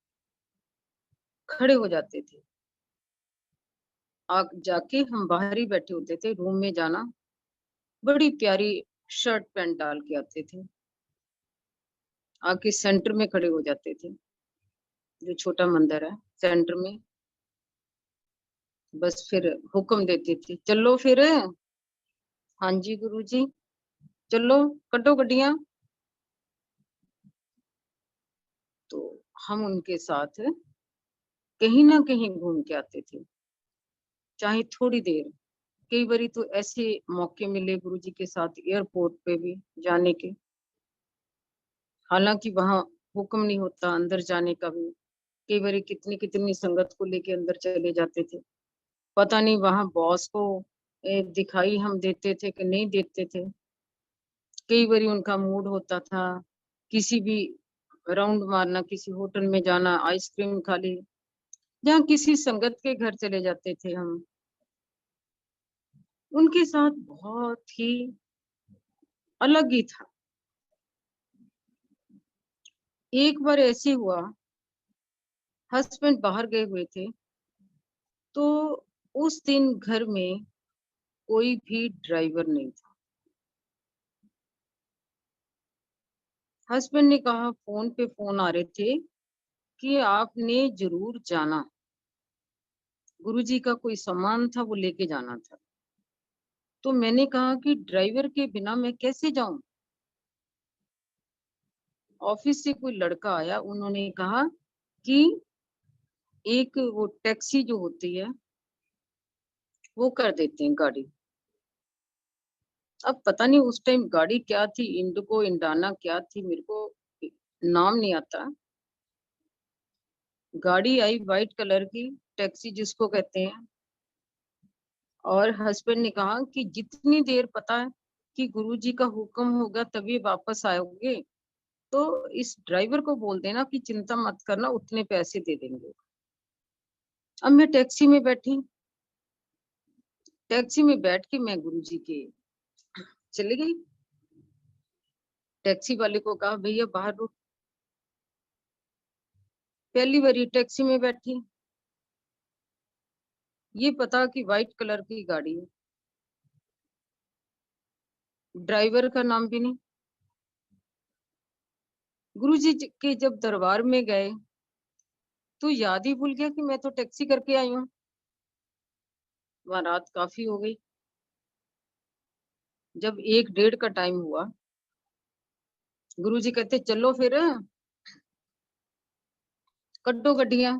खड़े हो जाते थे। जाके हम बाहर ही बैठे होते थे, रूम में जाना, बड़ी प्यारी शर्ट पैंट डाल के आते थे, आके सेंटर में खड़े हो जाते थे, जो छोटा मंदिर है सेंटर में। बस फिर हुक्म देते थे, चलो फिर। हाँ जी गुरुजी, चलो कटो गड्डियां। तो हम उनके साथ कहीं ना कहीं घूम के आते थे, चाहे थोड़ी देर। कई बारी तो ऐसे मौके मिले गुरुजी के साथ एयरपोर्ट पे भी जाने के, हालांकि वहां हुक्म नहीं होता अंदर जाने का भी। कई बारी कितनी कितनी संगत को लेके अंदर चले जाते थे, पता नहीं वहां बॉस को दिखाई हम देते थे कि नहीं देते थे। कई बारी उनका मूड होता था किसी भी राउंड मारना, किसी होटल में जाना, आइसक्रीम खा ली, जहाँ किसी संगत के घर चले जाते थे हम। उनके साथ बहुत ही अलग ही था। एक बार ऐसे हुआ, हस्बैंड बाहर गए हुए थे, तो उस दिन घर में कोई भी ड्राइवर नहीं था। हस्बैंड ने कहा, फोन पे फोन आ रहे थे कि आपने जरूर जाना, गुरुजी का कोई सामान था, वो लेके जाना था। तो मैंने कहा कि ड्राइवर के बिना मैं कैसे जाऊं? ऑफिस से कोई लड़का आया, उन्होंने कहा कि एक वो टैक्सी जो होती है वो कर देते हैं गाड़ी। अब पता नहीं उस टाइम गाड़ी क्या थी, इंडिगो इंडाना क्या थी, मेरे को नाम नहीं आता। गाड़ी आई वाइट कलर की, टैक्सी जिसको कहते हैं। और हस्बैंड ने कहा कि जितनी देर पता है कि गुरुजी का हुक्म होगा तभी वापस आओगे, तो इस ड्राइवर को बोल देना कि चिंता मत करना, उतने पैसे दे देंगे। अब मैं टैक्सी में बैठी, टैक्सी में बैठ के मैं गुरुजी के चली गई। टैक्सी वाले को कहा भैया बाहर रुक। पहली बारी टैक्सी में बैठी, ये पता कि वाइट कलर की गाड़ी है, ड्राइवर का नाम भी नहीं। गुरुजी के जब दरबार में गए तो याद ही भूल गया कि मैं तो टैक्सी करके आई हूँ। वहां रात काफी हो गई। जब 1 डेढ़ का टाइम हुआ, गुरुजी कहते चलो फिर कड्डो गड्डियां।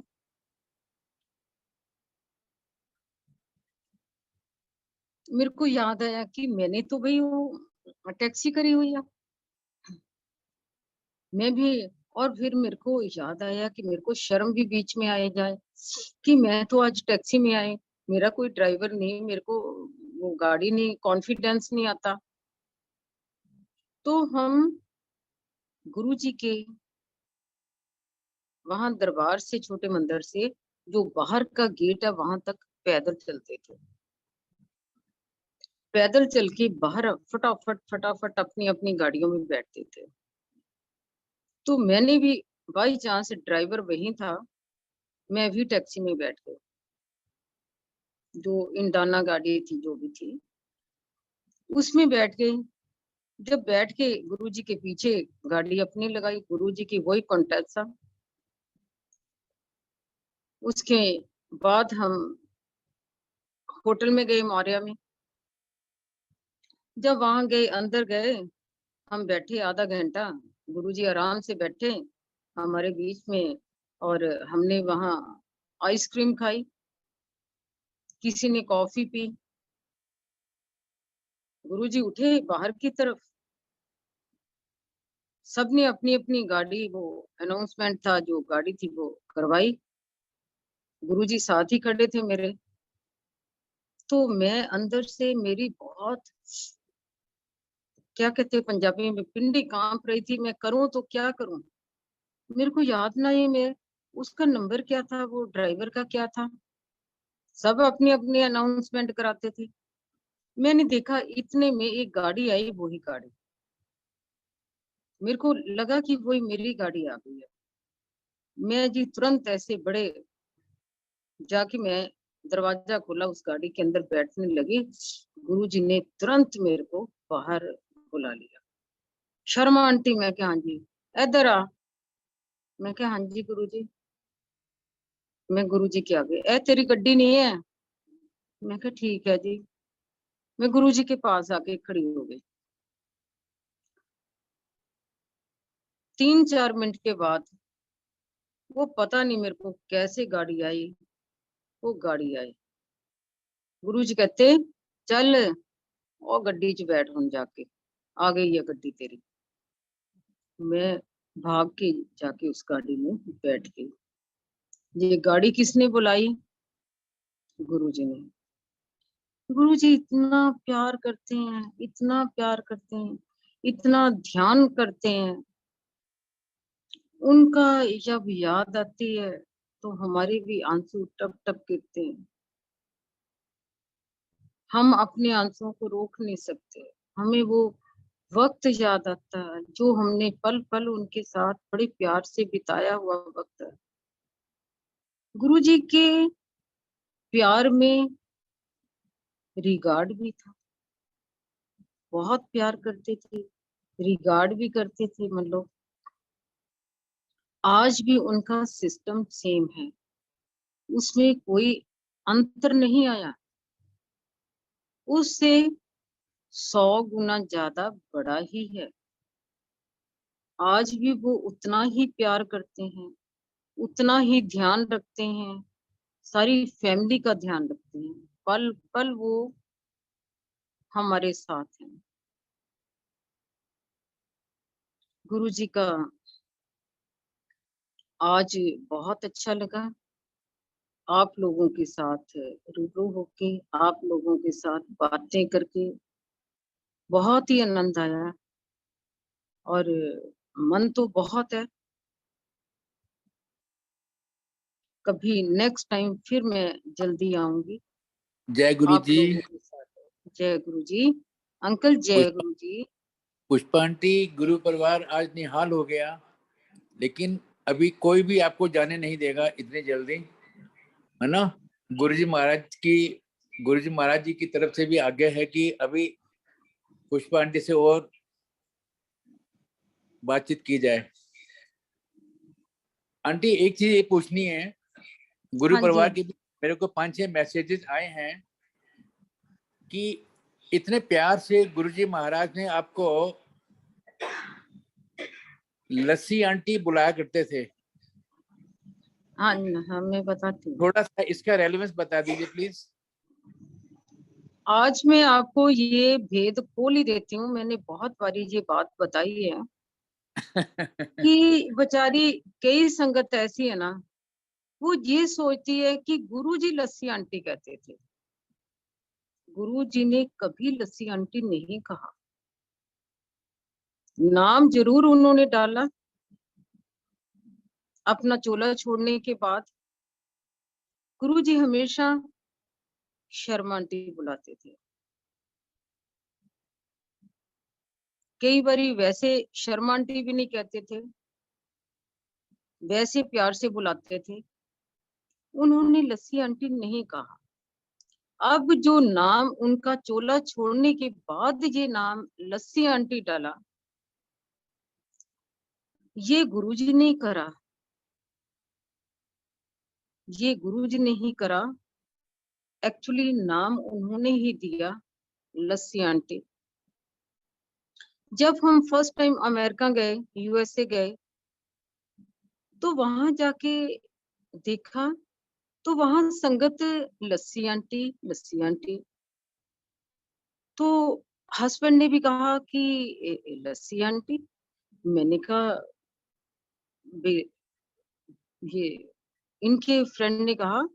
मेरे को याद आया कि मैंने तो भाई वो टैक्सी करी हुई है, मैं भी। और फिर मेरे को याद आया कि मेरे को शर्म भी बीच में आ जाए कि मैं तो आज टैक्सी में आई, मेरा कोई ड्राइवर नहीं, मेरे को वो गाड़ी नहीं, कॉन्फिडेंस नहीं आता। तो हम गुरुजी के वहां दरबार से, छोटे मंदिर से जो बाहर का गेट है वहां तक पैदल चलते थे। पैदल चल के बाहर फटाफट फटाफट अपनी अपनी गाड़ियों में बैठते थे। तो मैंने भी, बाई चांस ड्राइवर वही था, मैं भी टैक्सी में बैठ गई, जो इंडाना गाड़ी थी जो भी थी उसमें बैठ गई। जब बैठ के गुरुजी के पीछे गाड़ी अपनी लगाई, गुरुजी की वही कॉन्टेक्ट था। उसके बाद हम होटल में गए मौर्या में। जब वहां गए, अंदर गए, हम बैठे आधा घंटा, गुरुजी आराम से बैठे हमारे बीच में। और हमने वहां आइसक्रीम खाई, किसी ने कॉफी पी। गुरुजी उठे बाहर की तरफ, सबने अपनी अपनी गाड़ी, वो अनाउंसमेंट था जो गाड़ी थी वो करवाई। गुरुजी साथ ही खड़े थे मेरे। तो मैं अंदर से, मेरी बहुत, क्या कहते हैं पंजाबी में, पिंडी कांप रही थी, मैं करूं तो क्या करूं। मेरे को याद नहीं, मैं उसका नंबर क्या था, वो ड्राइवर का क्या था। सब अपनी अपनी अनाउंसमेंट कराते थे। मैंने देखा इतने में एक गाड़ी आई, वही गाड़ी, मेरे को लगा कि वही मेरी गाड़ी आ गई है। मैं जी तुरंत ऐसे बड़े जाके मैं दरवाजा खोला, उस गाड़ी के अंदर बैठने लगी। गुरुजी ने तुरंत मेरे को बाहर बुला लिया। शर्मा आंटी, मैं क्या, हाँ जी, इधर आ। मैं क्या, हाँ जी गुरुजी। मैं गुरुजी के आगे, ए तेरी गड्डी नहीं है। मैं क्या ठीक है जी। मैं गुरुजी के पास आके खड़ी हो गई। 3-4 मिनट के बाद वो पता नहीं मेरे को कैसे गाड़ी आई, वो गाड़ी आई। गुरुजी कहते चल और गड्डी च बैठ, हम जाके आ गई है गड्डी तेरी। मैं भाग के जाके उस गाड़ी में बैठ गई। ये गाड़ी किसने बुलाई? गुरुजी ने। गुरुजी इतना प्यार करते हैं, इतना प्यार करते हैं, इतना ध्यान करते हैं। उनका जब याद आती है तो हमारे भी आंसू टप टप गिरते हैं। हम अपने आंसुओं को रोक नहीं सकते। हमें वो वक्त याद आता है जो हमने पल पल उनके साथ बड़े प्यार से बिताया हुआ वक्त है। गुरुजी के प्यार में रिगार्ड भी था, बहुत प्यार करते थे, रिगार्ड भी करते थे। मतलब आज भी उनका सिस्टम सेम है, उसमें कोई अंतर नहीं आया, उससे 100 गुना ज्यादा बड़ा ही है। आज भी वो उतना ही प्यार करते हैं, उतना ही ध्यान रखते हैं, सारी फैमिली का ध्यान रखते हैं, पल पल वो हमारे साथ हैं। गुरुजी का आज बहुत अच्छा लगा आप लोगों के साथ रूबरू होके, आप लोगों के साथ बातें करके बहुत ही आनंद आया। और मन तो बहुत है, कभी नेक्स्ट टाइम फिर मैं जल्दी आऊंगी जय गुरु आप जी। लोगों के साथ। जय गुरु जी। अंकल जय गुरु जी। पुष्पा आंटी, गुरु परिवार आज निहाल हो गया, लेकिन अभी कोई भी आपको जाने नहीं देगा इतनी जल्दी, है ना। गुरुजी महाराज जी की तरफ से भी आज्ञा है कि अभी पुष्पा आंटी से और बातचीत की जाए। आंटी एक चीज ये पूछनी है, गुरु हाँ जी। परिवार के भी मेरे को 5-6 मैसेजेस आए हैं कि इतने प्यार से गुरुजी महाराज ने आपको लस्सी आंटी बुलाया करते थे। हाँ हाँ, मैं बताती हूँ। थोड़ा सा इसका रेलेवेंस बता दीजिए प्लीज। आज मैं आपको ये भेद खोल ही देती हूँ। मैंने बहुत बारी ये बात बताई है कि बेचारी कई संगत ऐसी है ना, वो ये सोचती है कि गुरुजी लस्सी आंटी कहते थे। गुरुजी ने कभी लस्सी आंटी नहीं कहा, नाम जरूर उन्होंने डाला अपना चोला छोड़ने के बाद। गुरुजी हमेशा शर्मा आंटी बुलाते थे, कई बारी वैसे शर्मा आंटी भी नहीं कहते थे, वैसे प्यार से बुलाते थे, उन्होंने लस्सी आंटी नहीं कहा। अब जो नाम उनका चोला छोड़ने के बाद ये नाम लस्सी आंटी डाला, ये गुरुजी ने करा, ये गुरुजी ने ही करा। एक्चुअली नाम उन्होंने ही दिया लस्सी आंटी। जब हम फर्स्ट टाइम अमेरिका गए, यूएसए गए, तो वहां जाके देखा तो वहां संगत लस्सी आंटी लस्सी आंटी। तो हस्बैंड ने भी कहा कि लस्सी आंटी। मैंने कहा "बे- ये इनके फ्रेंड ने कहा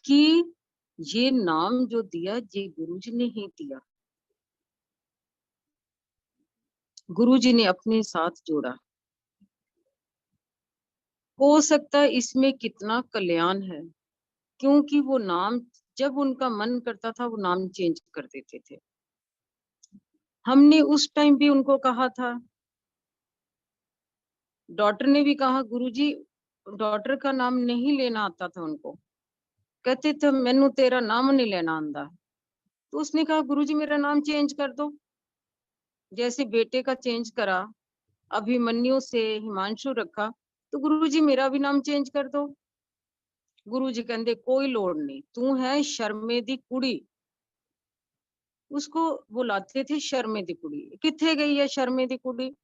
कि ये नाम जो दिया ये गुरुजी ने ही दिया, गुरुजी ने अपने साथ जोड़ा। हो सकता है इसमें कितना कल्याण है, क्योंकि वो नाम जब उनका मन करता था वो नाम चेंज कर देते थे। हमने उस टाइम भी उनको कहा था, डॉटर ने भी कहा गुरुजी, डॉटर का नाम नहीं लेना आता था उनको, कहते थे मैनू तेरा नाम नहीं लेना आंदा। तो उसने कहा गुरुजी मेरा नाम चेंज कर दो, जैसे बेटे का चेंज करा, अभिमन्यु से हिमांशु रखा, तो गुरुजी मेरा भी नाम चेंज कर दो। गुरुजी कहते कोई लोड़ नहीं, तू है शर्मे दी कुड़ी। उसको बुलाते थे शर्मे दी कुड़ी, किथे गई है शर्मे दी कुड़ी।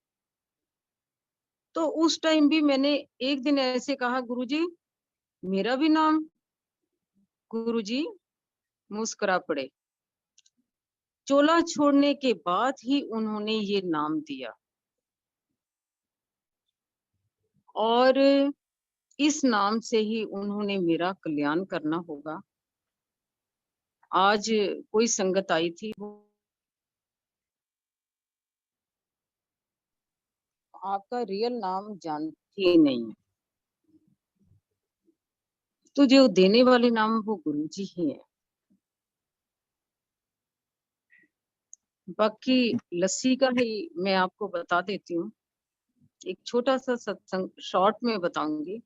तो उस टाइम भी मैंने एक दिन ऐसे कहा गुरुजी मेरा भी नाम, गुरुजी मुस्कुरा पड़े। चोला छोड़ने के बाद ही उन्होंने ये नाम दिया, और इस नाम से ही उन्होंने मेरा कल्याण करना होगा। आज कोई संगत आई थी, वो आपका रियल नाम जानती ही नहीं है, तो जो देने वाले नाम वो गुरुजी ही है। बाकी लस्सी का ही मैं आपको बता देती हूँ, एक छोटा सा सत्संग शॉर्ट में बताऊंगी।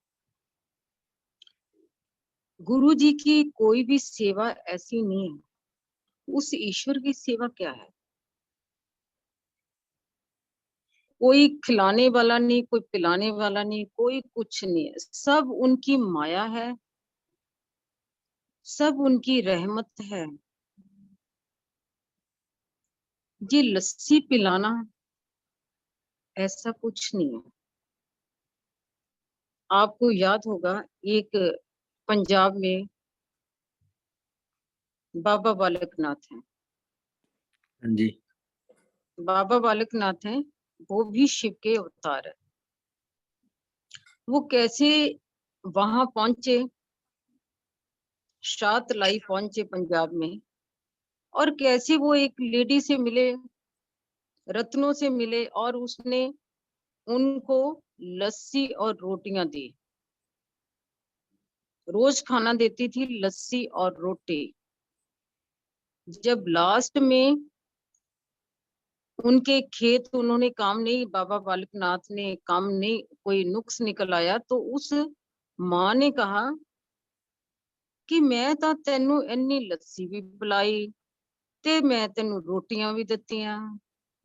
गुरु जी की कोई भी सेवा ऐसी नहीं है, उस ईश्वर की सेवा क्या है। कोई खिलाने वाला नहीं, कोई पिलाने वाला नहीं, कोई कुछ नहीं है, सब उनकी माया है, सब उनकी रहमत है। ये लस्सी पिलाना ऐसा कुछ नहीं है। आपको याद होगा एक पंजाब में बाबा बालकनाथ हैं। हाँ जी। बाबा बालकनाथ हैं, वो भी शिव के अवतार है। वो कैसे वहां पहुंचे, शातलाई पहुंचे पंजाब में, और कैसे वो एक लेडी से मिले, रत्नों से मिले, और उसने उनको लस्सी और रोटियां दी। रोज खाना देती थी, लस्सी और रोटी। जब लास्ट में उनके खेत उन्होंने काम नहीं, बाबा बालकनाथ ने काम नहीं, कोई नुक्स निकल आया, तो उस माँ ने कहा कि मैं तो तेनू इन्नी लस्सी भी पिलाई ते मैं तेनू रोटियां भी दित्तियां।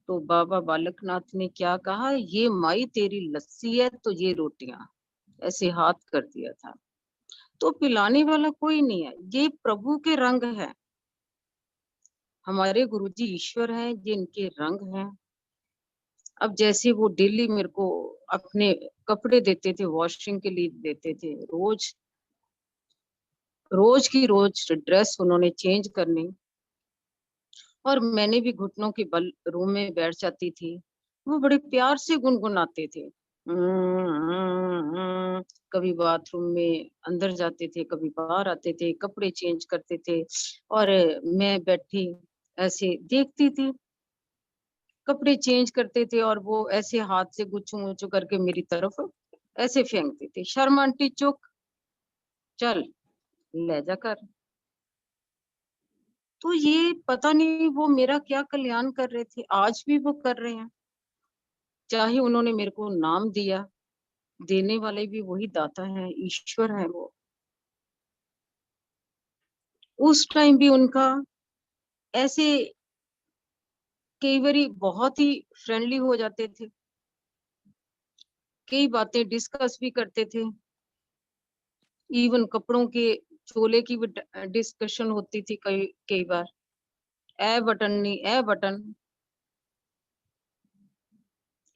तो बाबा बालकनाथ ने क्या कहा, ये माई तेरी लस्सी है तो ये रोटियां, ऐसे हाथ कर दिया था। तो पिलाने वाला कोई नहीं है, ये प्रभु के रंग है। हमारे गुरुजी ईश्वर हैं, ये इनके रंग हैं। अब जैसे वो डेली मेरे को अपने कपड़े देते थे, वॉशिंग के लिए देते थे, रोज रोज की रोज ड्रेस उन्होंने चेंज करनी, और मैंने भी घुटनों के बल रूम में बैठ जाती थी। वो बड़े प्यार से गुनगुनाते थे। कभी बाथरूम में अंदर जाते थे, कभी बाहर आते थे, कपड़े चेंज करते थे, और मैं बैठी ऐसे देखती थी। कपड़े चेंज करते थे और वो ऐसे हाथ से गुच्छू मुच्छू करके मेरी तरफ ऐसे फेंकते थे, शर्मा आंटी चुक, चल ले जा कर। तो ये पता नहीं वो मेरा क्या कल्याण कर रहे थे, आज भी वो कर रहे हैं। चाहे उन्होंने मेरे को नाम दिया, देने वाले भी वही दाता है, ईश्वर है वो। उस टाइम भी उनका ऐसे कई बारी बहुत ही फ्रेंडली हो जाते थे, कई बातें डिस्कस भी करते थे। इवन कपड़ों के चोले की भी डिस्कशन होती थी कई कई बार। ए बटन नहीं, ए बटन।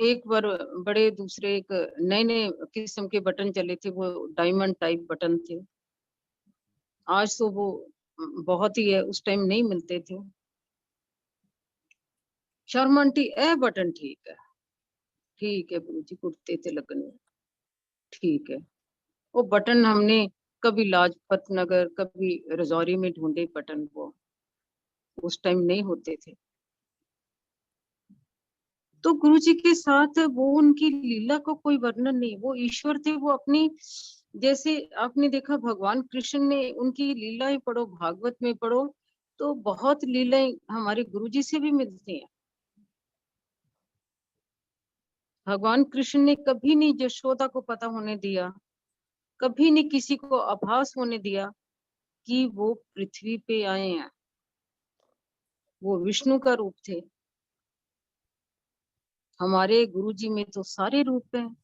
एक बार बड़े दूसरे एक नए नए किस्म के बटन चले थे, वो डायमंड टाइप बटन थे। आज तो वो बहुत ही है, उस टाइम नहीं मिलते थे। शर्मा आंटी ए बटन ठीक है गुरुजी, कुर्ते थे लगने, ठीक है। वो बटन हमने कभी लाजपत नगर, कभी रजौरी में ढूंढे बटन, वो उस टाइम नहीं होते थे। तो गुरु जी के साथ वो उनकी लीला को कोई वर्णन नहीं, वो ईश्वर थे। वो अपनी, जैसे आपने देखा भगवान कृष्ण ने उनकी लीलाएं पढ़ो, भागवत में पढ़ो, तो बहुत लीलाएं हमारे गुरु जी से भी मिलती हैं। भगवान कृष्ण ने कभी नहीं यशोदा को पता होने दिया, कभी नहीं किसी को आभास होने दिया कि वो पृथ्वी पे आए हैं। वो विष्णु का रूप थे। हमारे गुरुजी में तो सारे रूप हैं,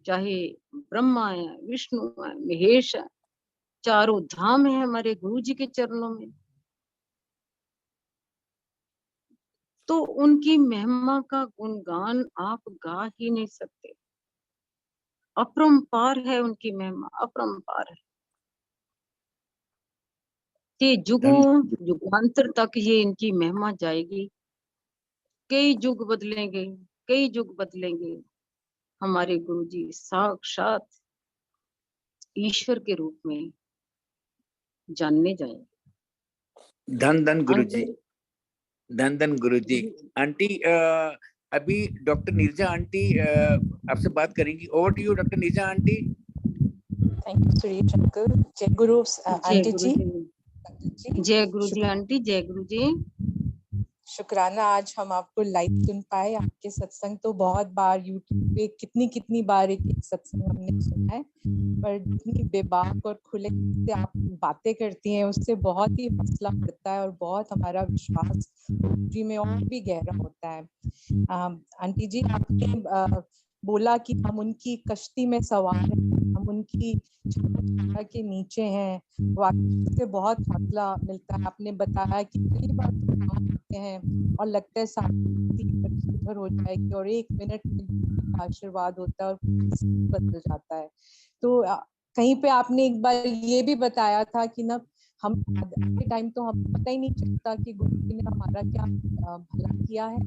चाहे ब्रह्मा है, विष्णु है, महेश है, चारों धाम है हमारे गुरुजी के चरणों में। तो उनकी महिमा का गुणगान आप गा ही नहीं सकते। अपरंपार है उनकी महिमा, अपरंपार है। ये धन युगों युगांतर तक ये इनकी महिमा जाएगी। कई युग बदलेंगे, कई युग बदलेंगे, हमारे गुरुजी साक्षात ईश्वर के रूप में जानने जाएंगे। धन धन गुरुजी, अंत धन धन गुरुजी। आंटी अभी डॉक्टर नीरजा आंटी आपसे बात करेंगी। Over to you doctor Neerja aunty. Thank you Suresh uncle. जय गुरु आंटी जी। जय गुरु जी आंटी, जय गुरु जी। शुक्राना आज हम आपको लाइव सुन पाए। आपके सत्संग तो बहुत बार यूट्यूब पे कितनी बार एक सत्संग हमने सुना है, पर जितनी बेबाक और खुले से आप बातें करती हैं उससे बहुत ही हौसला बढ़ता है और बहुत हमारा विश्वास जी में और भी गहरा होता है। आंटी जी, आपने बोला कि हम उनकी कश्ती में सवार हैं, हम उनकी छाया के नीचे हैं, वाकई से बहुत हौसला मिलता है। आपने बताया कि कई बार तो काम होते हैं और लगता है सारी उधर हो जाएगी और 1 मिनट में आशीर्वाद होता है और बदल जाता है। तो कहीं पे आपने एक बार ये भी बताया था कि ना हम आधे टाइम तो हम पता ही नहीं चलता कि गुरु जी ने हमारा क्या भला किया है,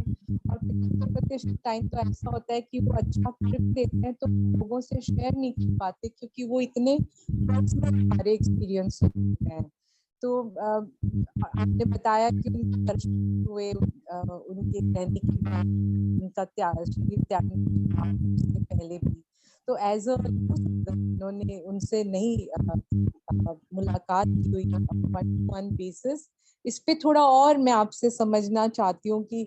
और 75% टाइम तो ऐसा होता है कि वो अच्छा कर देते हैं तो लोगों से शेयर नहीं कर पाते क्योंकि वो इतने पर्सनल हमारे एक्सपीरियंस होते हैं। तो आपने बताया कि उनके दर्शन हुए, उनके रहने के बाद उनका शरीर त्यागने से पहले भी, तो एज अ उन्होंने उनसे नहीं मुलाकात की हुई वन बेसिस, इस पे थोड़ा और मैं आपसे समझना चाहती हूँ कि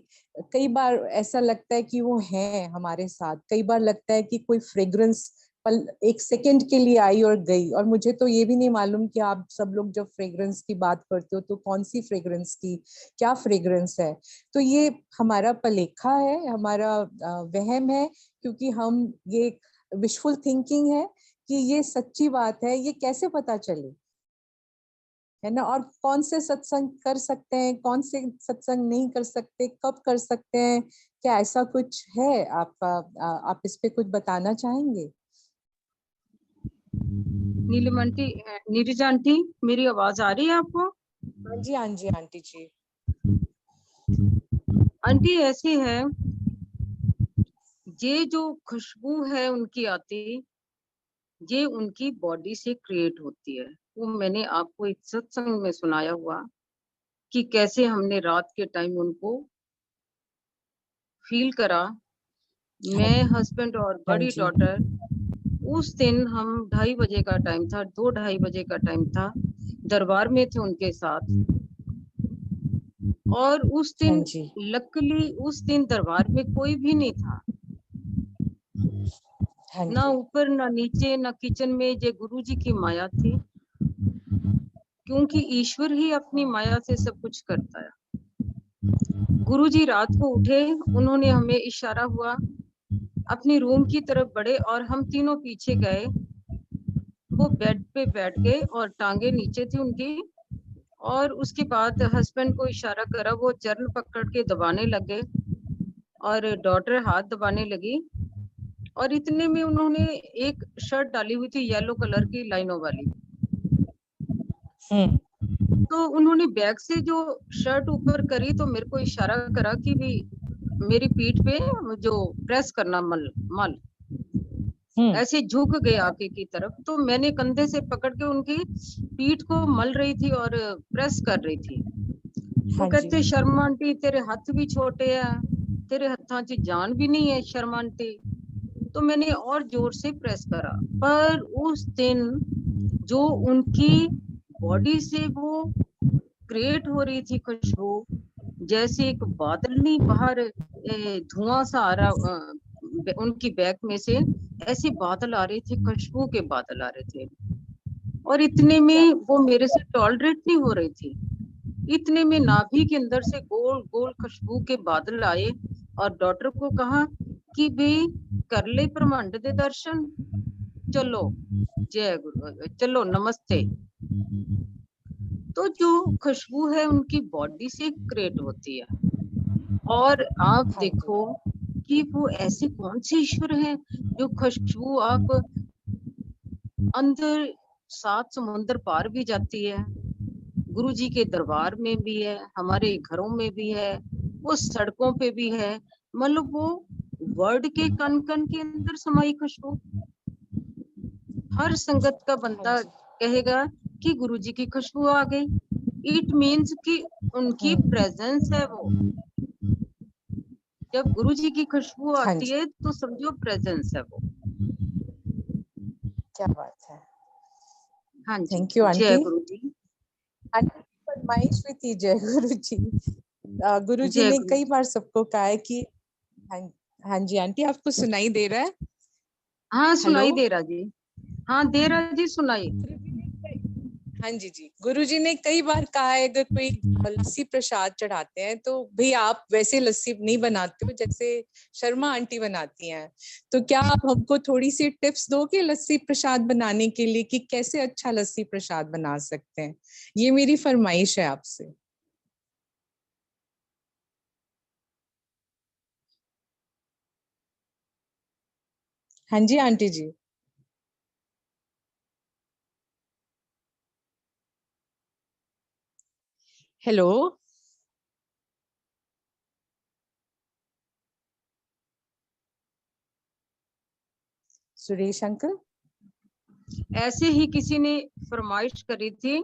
कई बार ऐसा लगता है कि वो हैं हमारे साथ, कई बार लगता है कि कोई फ्रेग्रेंस पल 1 सेकंड के लिए आई और गई, और मुझे तो ये भी नहीं मालूम कि आप सब लोग जब फ्रेग्रेंस की बात करते हो तो कौन सी फ्रेग्रेंस की क्या फ्रेग्रेंस है। तो ये हमारा पलेखा है, हमारा वहम है, क्योंकि हम ये विशफुल थिंकिंग है कि ये सच्ची बात है, ये कैसे पता चले, है ना। और कौन से सत्संग कर सकते हैं, कौन से सत्संग नहीं कर सकते, कब कर सकते हैं, क्या ऐसा कुछ है आपका, आप इस पे कुछ बताना चाहेंगे? नीलिमा आंटी, नीरजा आंटी, मेरी आवाज आ रही है आपको? हाँ जी, हाँ जी आंटी जी। आंटी ऐसी है, ये जो खुशबू है उनकी आती, ये उनकी बॉडी से क्रिएट होती है। वो मैंने आपको एक सत्संग में सुनाया हुआ कि कैसे हमने रात के टाइम उनको फील करा, मैं, हस्बैंड और बड़ी डॉटर। उस दिन हम 2:30 बजे का टाइम था, 2-2:30 बजे का टाइम था, दरबार में थे उनके साथ। और उस दिन लकीली उस दिन दरबार में कोई भी नहीं था, ना ऊपर ना नीचे ना किचन में। ये गुरु जी की माया थी, क्योंकि ईश्वर ही अपनी माया से सब कुछ करता है। गुरु जी रात को उठे, उन्होंने हमें इशारा हुआ, अपनी रूम की तरफ बढ़े और हम तीनों पीछे गए। वो बेड पे बैठ गए और टांगे नीचे थी उनकी, और उसके बाद हस्बैंड को इशारा करा, वो चरण पकड़ के दबाने लगे और डॉटर हाथ दबाने लगी। और इतने में उन्होंने एक शर्ट डाली हुई थी येलो कलर की लाइनों वाली, तो उन्होंने बैग से जो शर्ट ऊपर करी तो मेरे को इशारा करा कि भी मेरी पीठ पे जो प्रेस करना, मल मल ऐसे झुक गए आगे की तरफ। तो मैंने कंधे से पकड़ के उनकी पीठ को मल रही थी और प्रेस कर रही थी। वो कहते, शर्मा आंटी तेरे हाथ भी छोटे हैं, तेरे हाथों च जान भी नहीं है शर्मा आंटी। तो मैंने और जोर से प्रेस करा, पर उस दिन जो उनकी बॉडी से वो क्रिएट हो रही थी खुशबू, जैसे एक बादल नहीं बाहर धुआं सा आ रहा उनकी बैग में से, ऐसे बादल आ रहे थे, खुशबू के बादल आ रहे थे। और इतने में वो मेरे से टॉलरेट नहीं हो रही थी, इतने में नाभि के अंदर से गोल गोल खुशबू के बादल आए। और डॉक्टर को कहा कि भाई कर ले ब्रह्मांड दे दर्शन, चलो जय गुरु, चलो नमस्ते। तो जो खुशबू है उनकी बॉडी से क्रिएट होती है। और आप देखो कि वो ऐसे कौन से ईश्वर हैं जो खुशबू आप अंदर 7 समुंदर पार भी जाती है, गुरु जी के दरबार में भी है, हमारे घरों में भी है, वो सड़कों पे भी है, मतलब वो वर्ड के कण कण के अंदर समाई खुशबू। हर संगत का बंदा कहेगा कि गुरु जी की खुशबू आ गई, इट मीन्स कि उनकी प्रेजेंस है वो। जब गुरु जी की खुशबू आती है तो समझो प्रेजेंस है वो। क्या बात है। हाँ जी, थैंक यू आंटी। जय गुरु जी। आंटी फरमाइश भी थी जय गुरु जी। गुरु जी ने कई बार सबको कहा है कि हाँ जी आंटी, आपको सुनाई दे रहा है? हाँ सुनाई दे रहा जी, हाँ दे रहा जी, सुनाई। हाँ जी जी, गुरुजी ने कई बार कहा है अगर कोई लस्सी प्रसाद चढ़ाते हैं तो भाई आप वैसे लस्सी नहीं बनाते हो जैसे शर्मा आंटी बनाती हैं, तो क्या आप हमको थोड़ी सी टिप्स दोगे लस्सी प्रसाद बनाने के लिए कि कैसे अच्छा लस्सी प्रसाद बना सकते हैं? ये मेरी फरमाइश है आपसे। हाँ जी aunty ji. Hello Suresh uncle. ऐसे ही किसी ने फरमाइश करी थी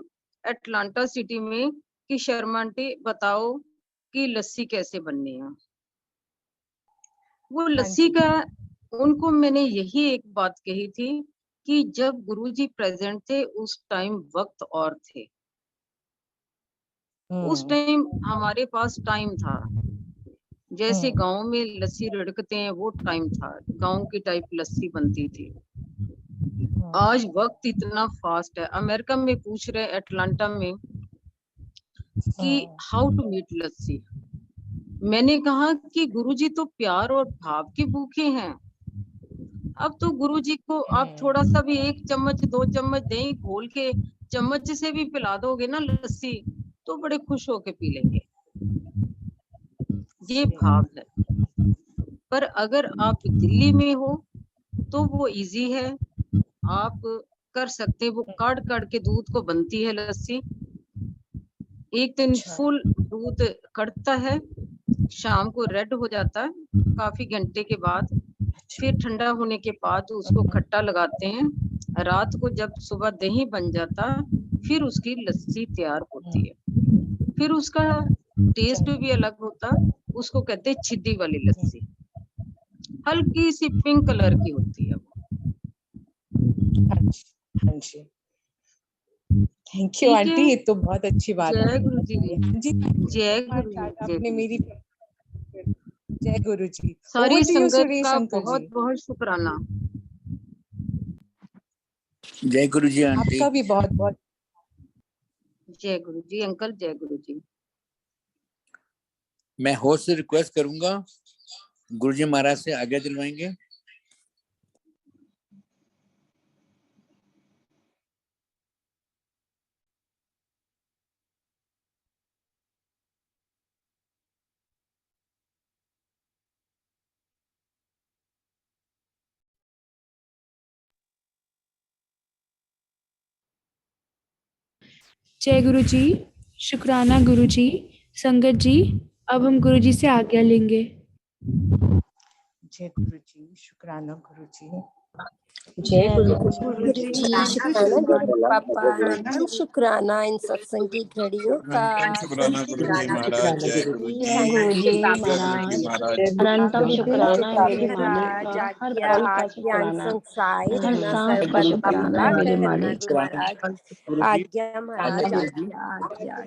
अटलांटा सिटी में कि शर्मा आंटी बताओ कि लस्सी कैसे बननी है। वो हाँ लस्सी जी। का उनको मैंने यही एक बात कही थी कि जब गुरुजी प्रेजेंट थे उस टाइम वक्त और थे, उस टाइम हमारे पास टाइम था। जैसे गांव में लस्सी रड़कते हैं वो टाइम था, गांव की टाइप लस्सी बनती थी। आज वक्त इतना फास्ट है। अमेरिका में पूछ रहे अटलांटा में कि हाउ टू मेक लस्सी। मैंने कहा कि गुरुजी तो प्यार और भाव के भूखे हैं। अब तो गुरुजी को आप थोड़ा सा भी 1 चम्मच 2 चम्मच दही घोल के चम्मच से भी पिला दोगे ना लस्सी तो बड़े खुश होके पी लेंगे। ये भाव है। पर अगर आप दिल्ली में हो तो वो इजी है, आप कर सकते। वो काढ़ काढ़ के दूध को बनती है लस्सी। एक दिन फुल दूध कड़ता है, शाम को रेड हो जाता है काफी घंटे के बाद, फिर ठंडा होने के बाद उसको खट्टा लगाते हैं। रात को जब सुबह दही बन जाता फिर उसकी लस्सी तैयार होती है। फिर उसका टेस्ट भी अलग होता, उसको कहते हैं छिद्दी वाली लस्सी। हल्की सी पिंक कलर की होती है वो। हाँ जी, थैंक यू ठीक आंटी, है। ये तो बहुत अच्छी बात जय है। गुरु जी। हाँ जी, जय गुरु जी। आज जय आपने गुरु मेरी जी। जय गुरु जी। सारी ओवर टू यू संगत सुरेश का अंकल जी। बहुत बहुत शुक्राना। जय गुरु जी आंटी। आपका भी बहुत बहुत जय गुरु जी अंकल। जय गुरु जी। मैं होस्ट से रिक्वेस्ट करूंगा, गुरुजी महाराज से आज्ञा दिलवाएंगे। जय गुरु जी, शुक्राना गुरु जी। संगत जी, अब हम गुरु जी से आज्ञा लेंगे। जय गुरु जी, शुक्राना गुरु जी। जय गुरु गुरु जी, शुक्राना गुरु पापा, अनंत शुक्राना इन सत्संग की घड़ियों का। शुक्राना गुरु जी महाराज। जय गुरु जी। जय गुरु जी महाराज, अनंतम शुक्राना है मेरे मालिक का, हर पल का शुक्राना, हर सांस का शुक्राना है मेरे मालिक। महाराज। आज्ञा महाराज, आज्ञा आज्ञा।